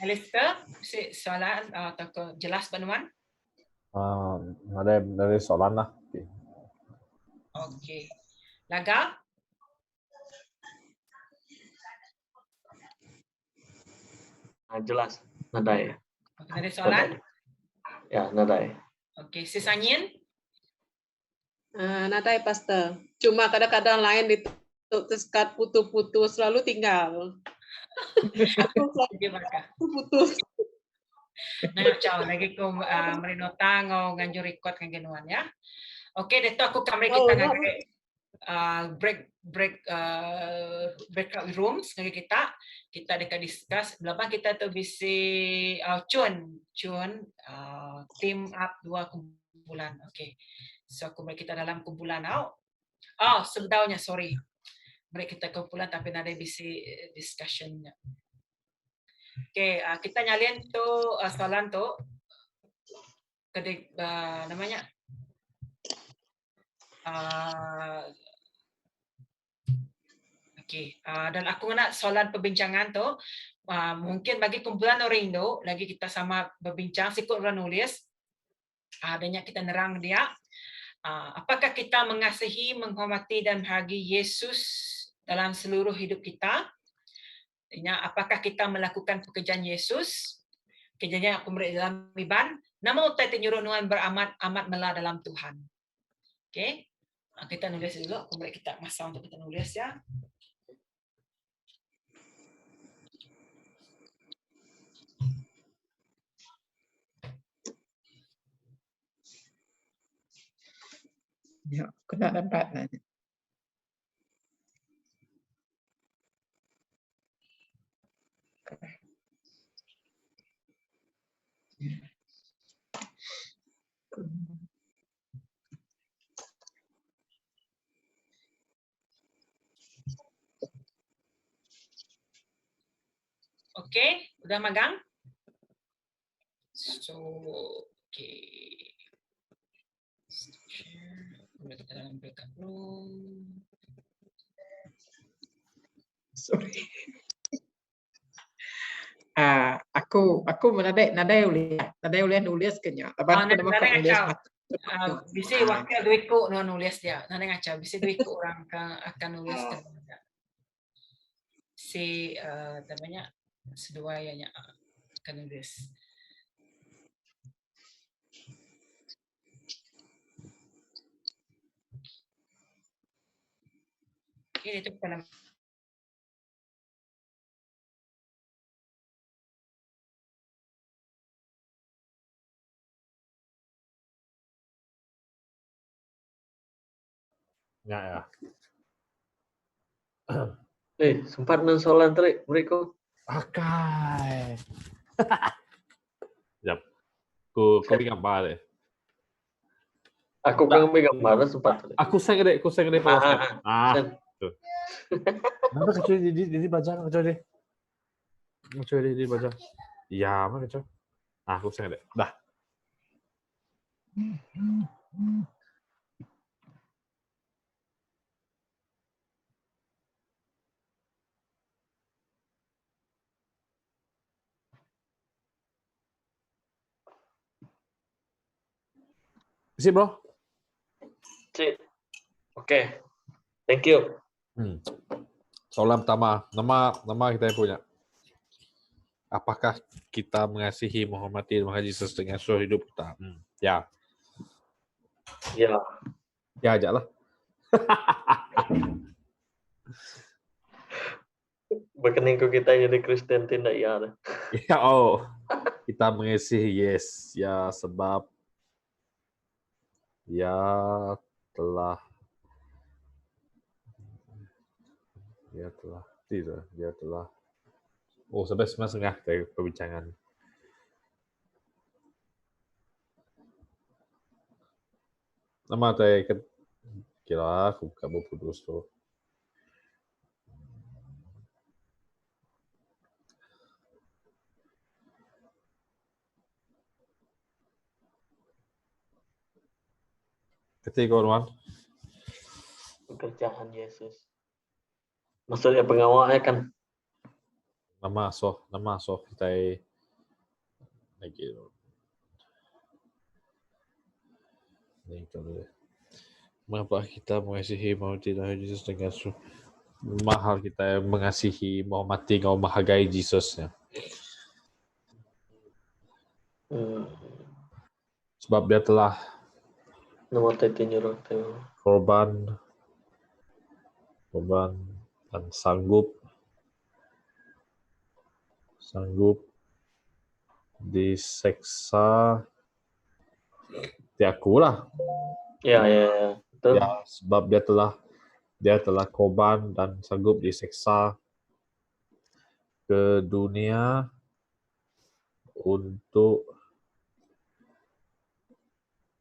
Alistair, soalan atau jelas Banuan?
Ada soalan lah.
Okey. Laga?
Jelas, nadai.
Ada soalan?
Ya, nadai.
Okey, Sis Anyin?
Nadai Pastor. Cuma kadang-kadang lain ditekat putus-putus selalu tinggal. Aku selalu
Jadi maka.
putus.
Nah, ciao lagi ko merino tango nganjur record kan genuan ya. Oke, dito aku kamera kita ngake breakout rooms ngake kita dekat discuss belakang kita tu bisi cun team up 2 kumpulan. Oke. So kita dalam kumpulan sebenarnya sorry. Mereka kita kumpulan tapi ada bisi discussionnya. Oke, kita nyalin tuh soalan tuh namanya dan aku nak soalan perbincangan tuh mungkin bagi kumpulan orang Indo lagi kita sama berbincang sikut orang nulis adanya kita nerang dia apakah kita mengasihi, menghormati dan menghargai Yesus dalam seluruh hidup kita? Apakah kita melakukan pekerjaan Yesus? Kerjanya pemberi dalam iban. Nama utai tenyuruh nuan beramat melah dalam Tuhan. Okey. Kita nulis dulu. Pemberi kita masa untuk kita nulis ya.
Ya, aku tak dapat lah.
Okey, udah magang? So, okey. Kita dalam breakout room.
Sorry. Aku nadai ulian nulis kenya. Taban aku nama kau nulis.
Bisa wakil duitku nulis dia. Nanti ngaca bisa duitku orang akan nulis si namanya sedua ya akan nulis. Ini itu dalam
Ya.
Sempat nang soalan tadi mereka.
Akai. Jap. Ku gambar deh.
Aku kan ambil gambar sempat tadi.
Aku send deh WhatsApp. Tuh. Mana kecil di baca kecil deh. Kecil di baca. Iya, mana kecil. Aku send deh. Dah. Sip, bro.
Sip. Oke. Thank you.
Soalan pertama, nama kita yang punya. Apakah kita mengasihi, menghormati, dan menghargai Yesus dengan seluruh hidup kita? Ya.
Ya.
Ya aja lah.
Berkeningku kita jadi Kristen tidak ya.
Ya, kita mengasihi yes, ya sebab dia telah sampai 9:30 dari perbincangan. Nama saya kira aku buka buku dulu. Ketiga orang.
Pekerjaan Yesus. Maksudnya pengawalnya kan.
Nama so kita lagi. Mengapa kita mengasihi, menghormati Yesus dengan mahal kita mengasihi, menghormati, menghargai Yesus ya. Sebab dia telah
Nomor tete nyuruh teu.
korban dan sanggup diseksa di aku lah.
Ya. Betul.
Ya, sebab dia telah korban dan sanggup diseksa ke dunia untuk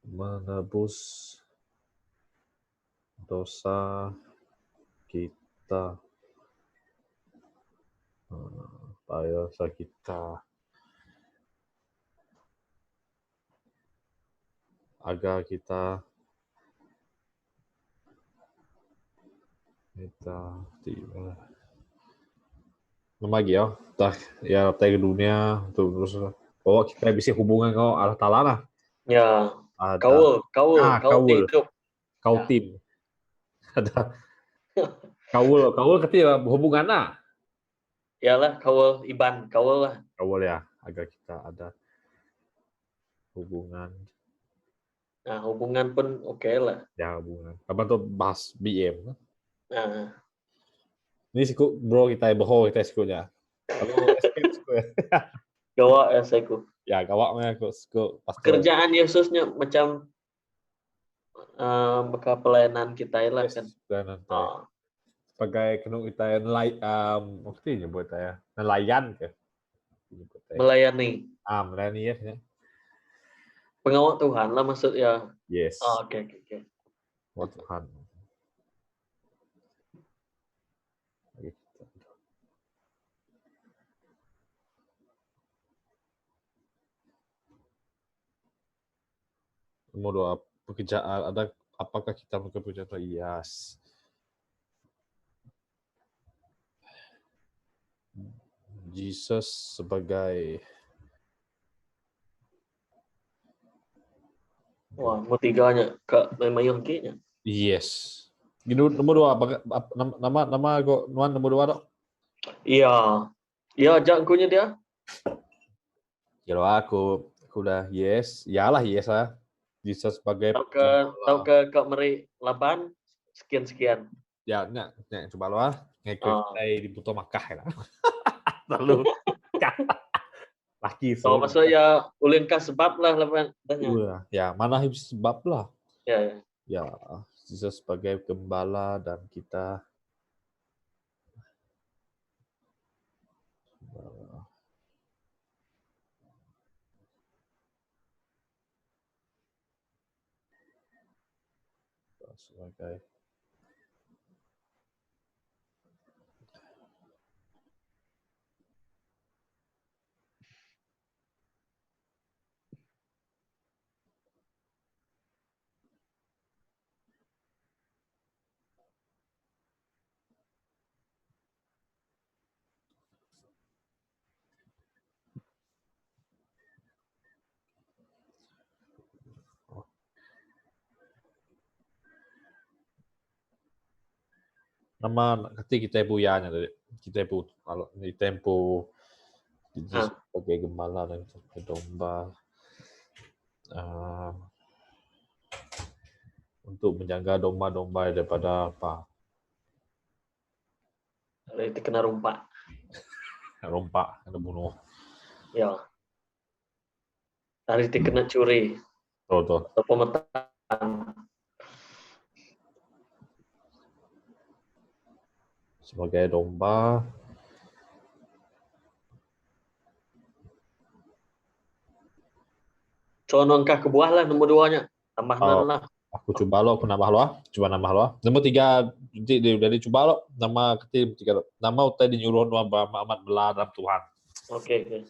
menebus dosa kita. Dosa kita. Agar kita tiba. Lagi ya, ke dunia untuk terus bahwa kita bisa hubungan kau Allah Taala lah.
Ya.
Ada
Kaul hidup.
kau tim. Ada kaul ketika hubungan lah.
Yalah, kaul iban, kaul lah.
Kaul ya, agar kita ada hubungan.
Nah, hubungan pun oke lah.
Ya, hubungan. Apa tuh bahas BM?
Nah,
Ini siku bro kita kita sikunya. Kalau siku ya.
gawa eseku.
Ya, gawaknya kok siku pas
Kerjaan Yesusnya macam bekas pelayanan kita lah kan.
dan sebagai kena kita mesti nyebut ya nelayan ke
Melayani.
melayani ya.
Pengawal Tuhan lah maksudnya.
Yes.
Oke.
Buat Tuhan. Nomor 2, pekerjaan ada apakah kita melakukan pekerjaan? Yes. Jesus sebagai
Wah, mau tiganya Kak Mayong kayaknya.
yes. Nomor 2 nama kok nomor 2 dok?
Iya. Iya, jangkunya dia.
Kalau aku udah yes, iyalah yes lah. Jesus sebagai
Tahu ke Kak Meri Laban sekian.
ya coba lo ngikut di butuh Makkah ya. Lalu laki
So maksudnya ulin ka sebab lah Laban tanya.
Ya, mana habis sebab lah.
Ya.
Ya, Jesus sebagai gembala dan kita sebagai nama ketika kita buyanya kita kalau di tempo sebagai gembala dan sebagai domba untuk menjaga domba-domba daripada apa?
Itu kena rompak.
Kena bunuh.
Ya. Hari itu kena curi.
Betul.
Atau pemetaan.
Sebagai domba.
Conongkah ke buah lah nomor 2-nya. Tambahkan lah.
Aku coba lo, aku nambah lo. Coba nambah lo. Nomor 3 dari coba lo. Nama ketiga. Nama utai dinyuruh amat belah dalam Tuhan.
Oke.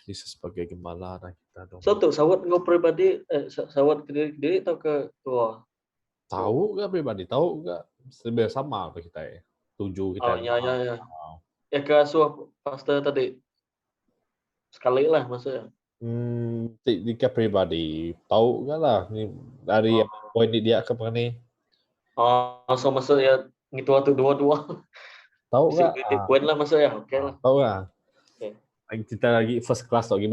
Yesus sebagai gembala dan kita domba.
So tuh sawat ngau pribadi sawat ke diri atau ke tua?
Tahu nggak pribadi? Tahu nggak? Sebenarnya sama apa kita ya? 7 kita.
Oh ya. Ya ke asuh pastor tadi. Sekali lah maksudnya.
Tiga pribadi. Tahu nggak lah? Ini dari poin dia ke mana?
So maksudnya gitu waktu dua-dua.
Tahu nggak?
Poin lah maksudnya. Oke lah.
Tahu nggak?
Okay.
Kita lagi first class lagi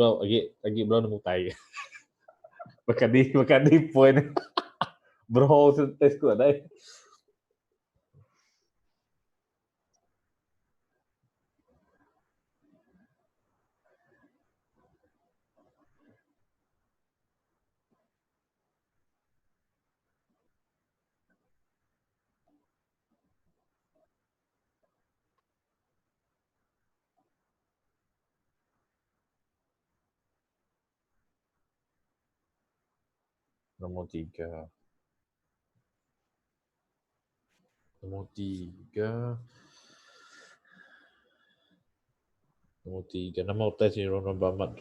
belum nemu tai. Bukan di poin. Bro tes ku ada. Nomor 3. Nomor 3. Nomor 3. Nama tes ni Ronald Bamat.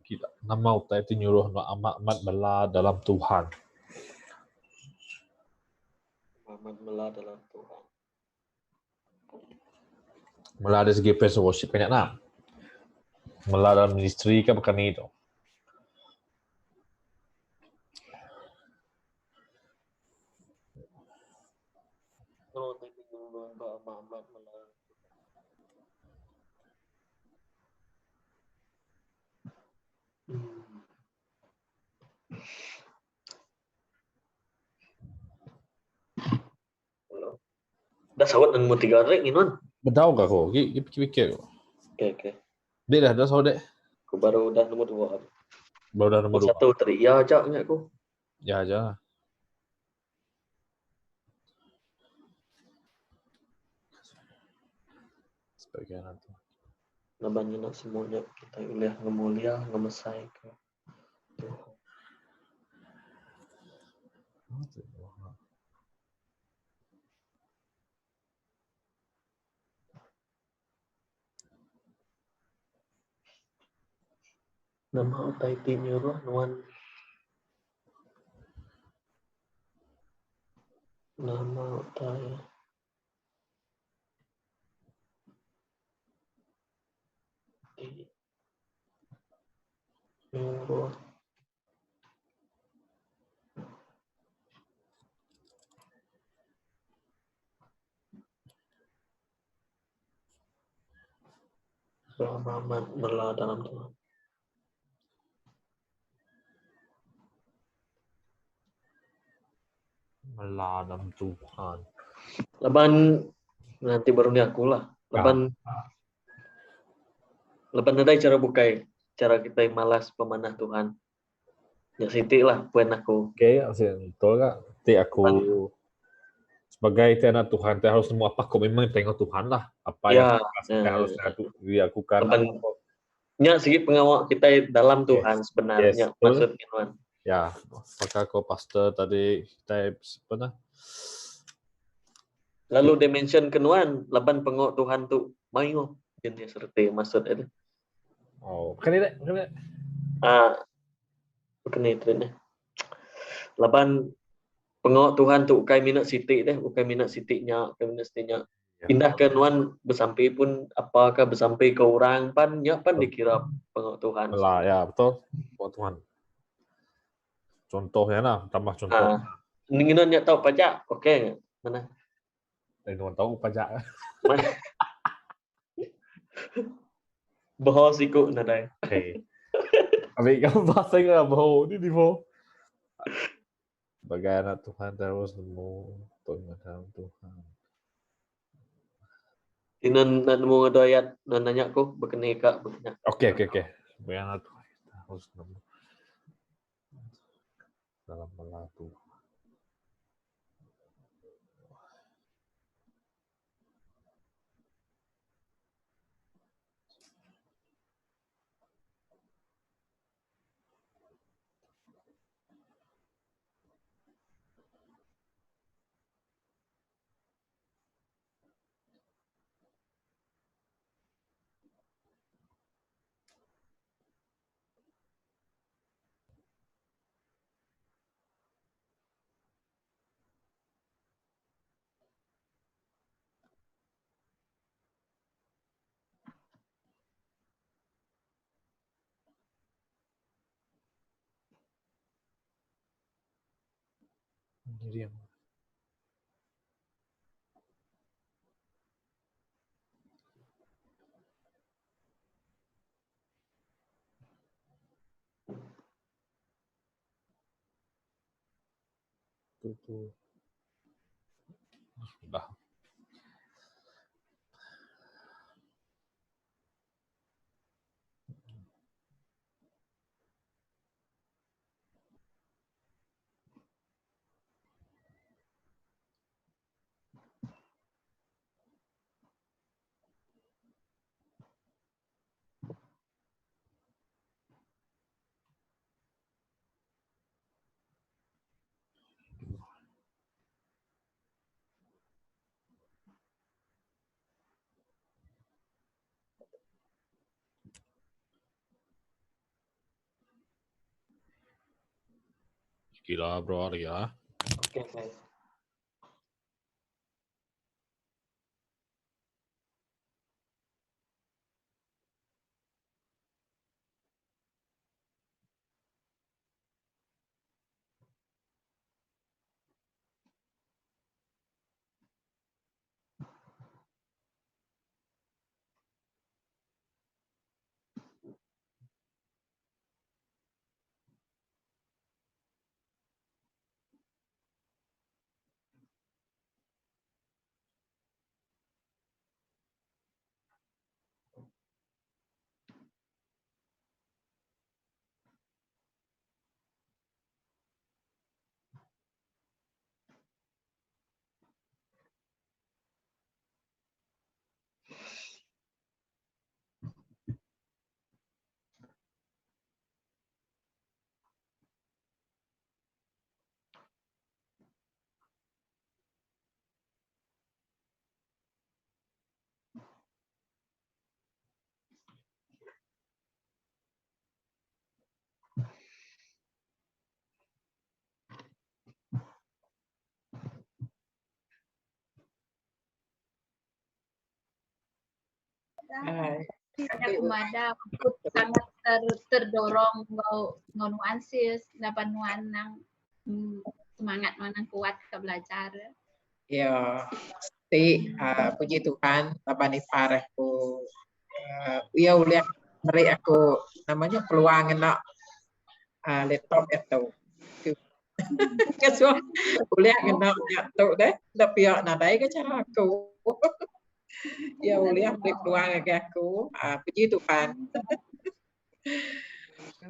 Kita nama utai itu nyuruh amat bela dalam Tuhan.
Amat melah dalam Tuhan.
Mula dari segi praise worship banyak nak. Mula dalam ministry kan bukan itu.
Kalau tadi dulu amat melah. Dah sawat dan mau 3 rek ni non.
Bedau kah kau? Kita fikir-fikir.
Okey.
Dek dah sahur dek.
Aku baru dah nombor 2.
Baru dah nombor 2.
Satu teriak ajak ingat aku.
Ya aja. Sebagai nanti.
Nabannya nak semuanya kita uliah ngemulia ngemesai ke Tuhan. Nama utai ti nyuruh nuan. Nama utai ti nyuruh. Amat melah dalam Tuhan.
Melah dalam Tuhan.
Leban nanti baru ni aku lah. Leban ada cara bukai. Cara kita yang malas pemanah Tuhan. Ya Siti lah poin aku.
Okey, betul kak. Nanti aku sebagai anak Tuhan, kita harus semua apa kau memang tengok Tuhan lah. Apa yang kita harus dilakukan.
Nya sikit pengawal kita dalam Tuhan sebenarnya maksudnya Tuhan.
Ya, maka kau pastor tadi kita pernah.
Lalu dimension kenuan leban pengok Tuhan tu mayo jenis seperti maksud itu.
Oh, bukan ini.
Bukan itu ni. Leban pengok Tuhan tu ukai minat sitik deh, ukai minat sitiknya, ukai minat sitiknya. Indah kenuan bersampai pun apakah bersampai ke orang pan nya pan dikira pengok Tuhan.
Lah ya, betul. Pengok Tuhan. Contohnya lah, tambah contoh.
Ninginan nya tahu pajak, okey. Mana?
Ninginan tahu pajak.
Bohong siku nadai.
Okey. Ambil kamu bahasa enggak bohong ni bohong. Sebagai anak Tuhan terus nemu pengenalan Tuhan.
Inan nemu ada ayat nanya aku berkenai kak berkenai.
Okey. Sebagai anak Tuhan kita harus nemu dalam melah Tuhan. Miriam. Tuh. Sudah. Gila bro ya.
Oke, okay.
Kumada aku sangat terdorong nuan sis dapat nuan nang semangat nuan kuat ke belajar.
Ya, puji Tuhan, Abang Iparahku. Ia uliah beri aku namanya peluang nak laptop itu. Kesuai uliah nak jatuh deh, tapi ya nadai ke cara aku. Ya uliah beri peluang ke aku. Puji Tuhan.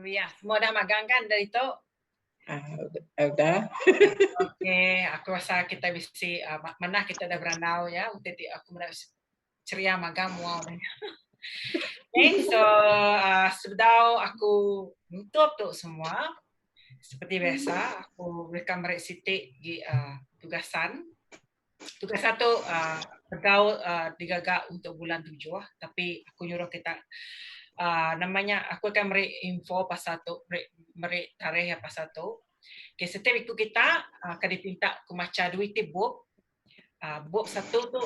Ya, semua dah magang kan dari itu?
Udah.
Oke, aku rasa kita bisa mana kita dah beranau ya. Untuk aku ceria magang wow. Okay, so sudah aku nutup tu semua. Seperti biasa, aku berikan mereka sitik di tugasan. Tugas satu bergaul digagak untuk bulan 7, tapi aku nyuruh kita namanya aku akan beri info pasal tu, beri tarikh pasal tu. Okay, setiap minggu kita akan dipinta aku macam duit book. Book satu tu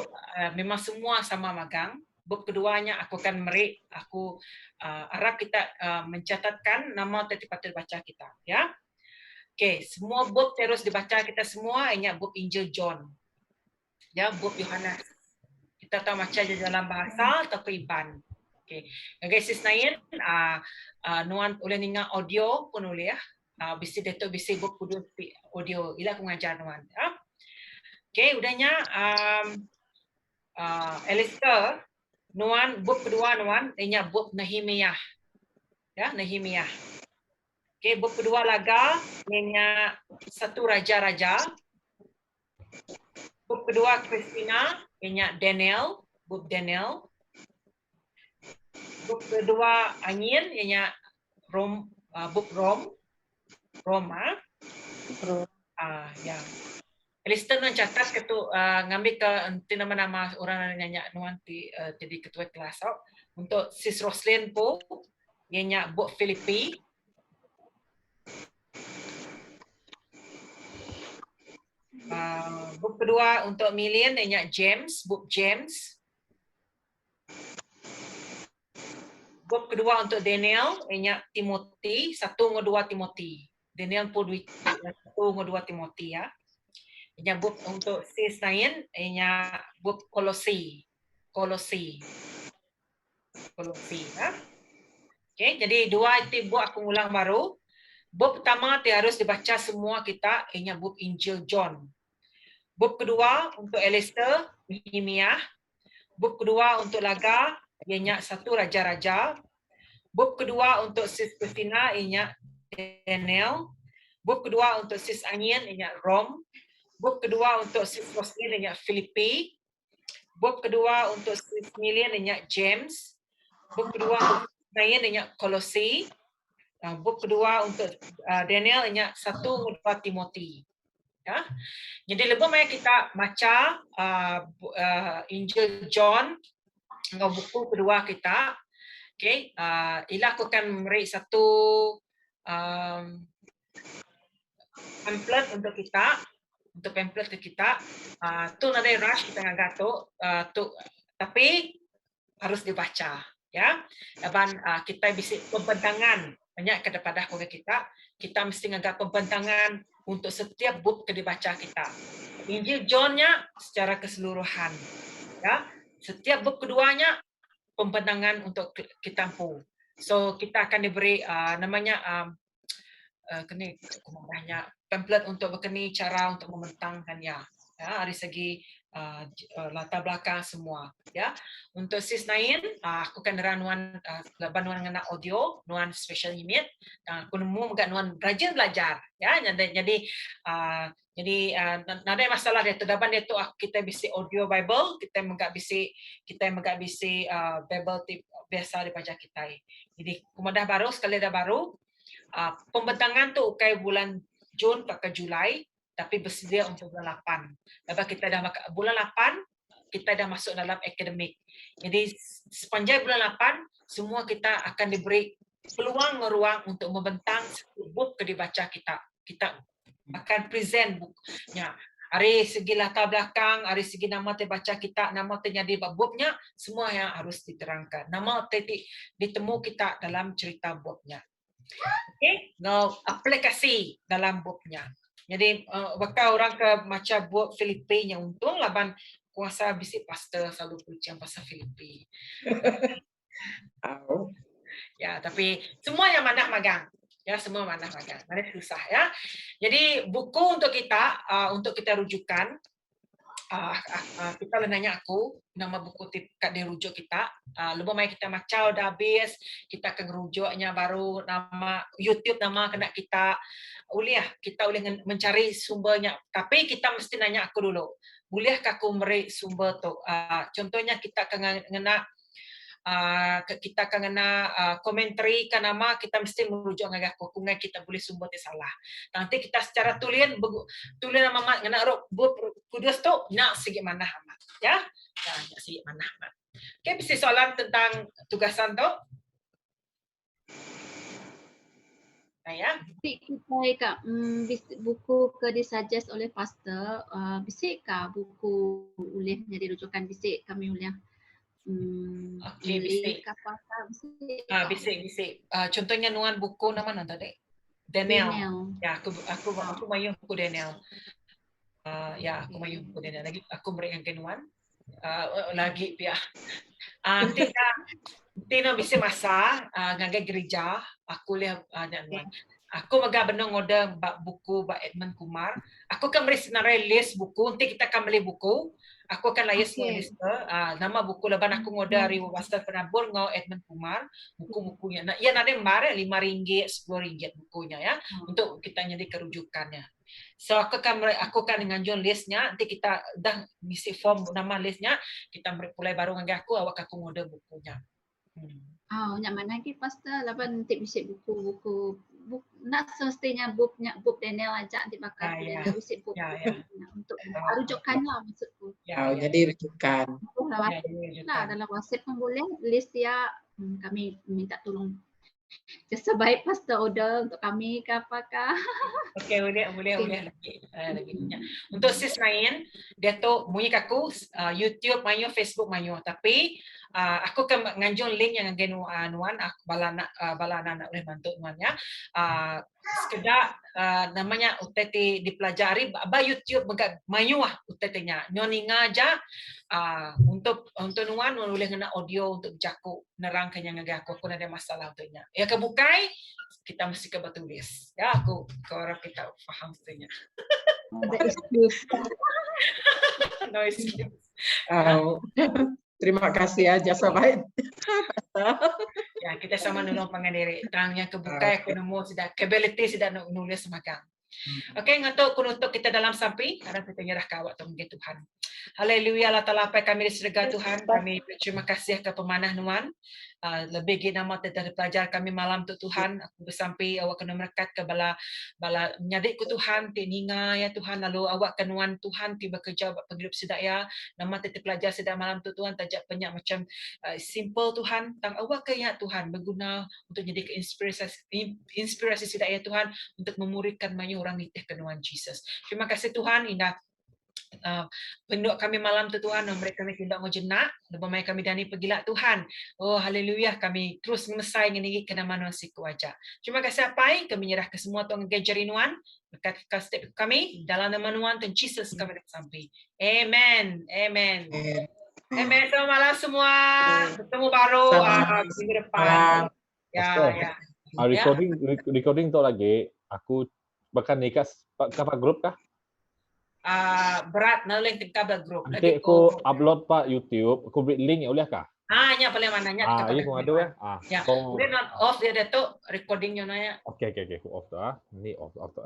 memang semua sama magang. Book keduanya aku akan beri, aku harap kita mencatatkan nama patut baca kita, ya. Okay, semua book terus dibaca kita semua, ingat book Injil John. Ya, book Yohanes. Kita tahu macam dalam bahasa atau Iban. Okay. Guys, Nain, nuan boleh dengar audio pun boleh ya. Bisa detok bisa book audio. Ila aku ngajar nuan. Ya. Okay, udahnya Alistair, nuan book kedua nuan, ingat book Nehemiah. Ya, Nehemiah. Okay, book kedua laga, ingat Satu Raja-Raja. Book kedua Christina, ingat Daniel, book Daniel. Book kedua Angin, ingat book Roma. Ya. Alistair nak catat ketu ngambil ke nama-nama orang yang nyanyi nanti jadi ketua kelas. Untuk Sis Roslyn pun, ingat book Filipi. Book kedua untuk Million, ingat James, book James. Book kedua untuk Daniel, ingat Timothy, 1 dan 2 Timothy. Daniel pun 1 dan 2 Timothy ya. Inya book untuk sis lain, inya book Kolose. Ha? Okay, jadi dua itu book aku ulang baru. Book pertama harus dibaca semua kita, inya book Injil John. Book kedua untuk Alistair, Nehemiah. Book kedua untuk Laga, ianya 1 Raja-Raja. Book kedua untuk sis Christina, ianya Daniel. Book kedua untuk sis Anien, ianya Rom. Book kedua untuk sis Roslyn, ianya Filipi. Book kedua untuk sis Milian, ianya James. Book kedua untuk Nayan, ianya Kolose. Book kedua untuk Daniel, ianya 1 Timothy. Ya. Jadi lebih banyak kita baca Injil John, buku kedua kita. Okay, Ila aku akan memberi satu pamphlet untuk kita, untuk pamphlet ke kita. Tu nanti rush kita agak tu, tapi harus dibaca, ya. Dan kita bisa pembentangan banyak kepada keluarga kita. Kita mesti agak pembentangan untuk setiap buku yang dibaca kita. Injil John-nya secara keseluruhan, ya. Setiap buku keduanya pembentangan untuk kita pun. So kita akan diberi namanya pamphlet untuk berkeni cara untuk membentangkannya, ya, dari segi latar belakang semua, ya. Untuk sis Nain, aku akan nuan nuan audio, nuan special unit, aku nemu agak nuan rajin belajar, ya. Jadi ada masalah dia tu dapat dia tu kita bisa audio Bible, kita enggak bisa Bible biasa dibaca kita. Jadi kemudian baru sekali dah baru pembentangan tu ukai bulan Jun ke Julai, tapi bersedia untuk bulan 8. Lepas kita dah bulan 8 kita dah masuk dalam akademik. Jadi sepanjang bulan 8 semua kita akan diberi peluang ruang untuk membentang buku yang dibaca kita. Kita akan present bukunya. Dari segi latar belakang, dari segi nama terbaca kita, nama terjadi bukunya, semua yang harus diterangkan. Nama ditemu kita dalam cerita bukunya. Okay, now aplikasi dalam bukunya. Jadi bakal orang ke macam buku Filipi yang untung laban kuasa bisik pastor selalu bincang pasal Filipi. Ya, tapi semua yang mana magang. Ya, semua mana magang. Mana susah, ya. Jadi buku untuk kita rujukan, kita nanya aku nama buku kat dia rujuk kita. Lebih baik kita macam dah habis, kita akan rujuknya baru nama YouTube nama kena kita boleh mencari sumbernya. Tapi kita mesti nanya aku dulu. Bolehkah aku memberi sumber tu? Contohnya kita akan kena komentari kan nama kita mesti merujuk dengan aku kungai kita boleh sumber tu salah. Nanti kita secara tulian nama mak ngena kudus tu nak segi mana amat, ya. Nak segi mana amat. Okey, mesti soalan tentang tugasan tu. Ya.
Kita buku ke disuggest oleh pastor, bisikkah buku boleh menjadi rujukan bisik kami boleh
Okey, bisik. Bisik. Contohnya nuan buku nama mana tadi? Daniel. Ya, aku mayu buku Daniel. Ya, aku mayu buku Daniel. Lagi aku berikan nuan. Lagi pihak. Tina bisa masa ngagai gereja. Aku lihat nuan. Aku maga benang order buku Edmund Kumar. Aku akan beri senarai list buku. Nanti kita akan beli buku. Aku akan layas list nama buku leban aku order dari Pastor Penabur ngau Edmund Kumar buku-bukunya. Nah, ia nanti kemarin RM5, RM10 bukunya, ya, untuk kita jadi kerujukannya. So aku akan nganjur listnya. Nanti kita dah ngisi form nama listnya. Kita mulai baru dengan aku order bukunya.
Yang mana lagi pastor laban nanti bisa buku nak semestinya book Daniel aja nanti bakal bisa buku untuk rujukannya maksudku.
Jadi rujukan.
Dalam WhatsApp pun boleh list dia kami minta tolong jasa baik pastor order untuk kami ke apakah.
Okey, boleh lagi. Untuk sis lain dia tu bunyi aku YouTube mayu, Facebook mayu, tapi aku akan nganjung link yang nggen nuan aku bala anak boleh bantu nuannya. Sekedar namanya UTT dipelajari ba YouTube megak mayuah UTT-nya. Nyoninga aja untuk nuan boleh ngena audio untuk jaku nerang kenyang aku ada masalah untuknya. Ya kebukai kita mesti ke tulis. Ya aku orang kita faham sebenarnya.
Ada excuse.
No excuse.
Terima kasih aja sobat.
Ya, kita sama nolong pangandiri. Tangnya kebuka aku nemu sudah ability sudah nulis magang. Oke, ngatuk kunutuk kita dalam sampai karena kita nyerah ke awak Tuhan. Haleluya, Allah Ta'ala kami di surga Tuhan. Kami berterima kasih ke pemanah nuan. Lebih gini nama dari pelajar kami malam tu Tuhan. Aku bersampai awak kena merekat ke bala menyadik ku Tuhan. Tininga ya Tuhan. Lalu awak kenuan Tuhan tiba kerja penghidup sedaya. Nama titip pelajar sedaya malam tu Tuhan. Tajak banyak macam simple Tuhan. Tang awak ke ya Tuhan. Berguna untuk jadi inspirasi sedaya Tuhan. Untuk memuridkan banyak orang nitih kenuan Jesus. Terima kasih Tuhan. Indah. Penduk kami malam tu Tuhan, mereka kami tindak menjenak, lebih kami dani pergilah Tuhan. Oh haleluya, kami terus memesai ngini kena manusia kuaja. Terima kasih apai, kami nyerah ke semua Tuhan gejerinuan, berkat step kami dalam nama Tuhan dan Jesus kami sampai. Amen. Amen. Amen. Selamat malam semua. Bertemu baru minggu depan. Ya.
Recording tu lagi, aku bahkan nikas apa grup kah?
Berat naleng tingkah grup.
Nanti aku upload pak YouTube, aku beri link ya boleh kah?
Nya paling mananya
iya aku ada ya.
Ya. Kemudian off dia tu recordingnya nanya.
Oke, aku off tu Ini off tu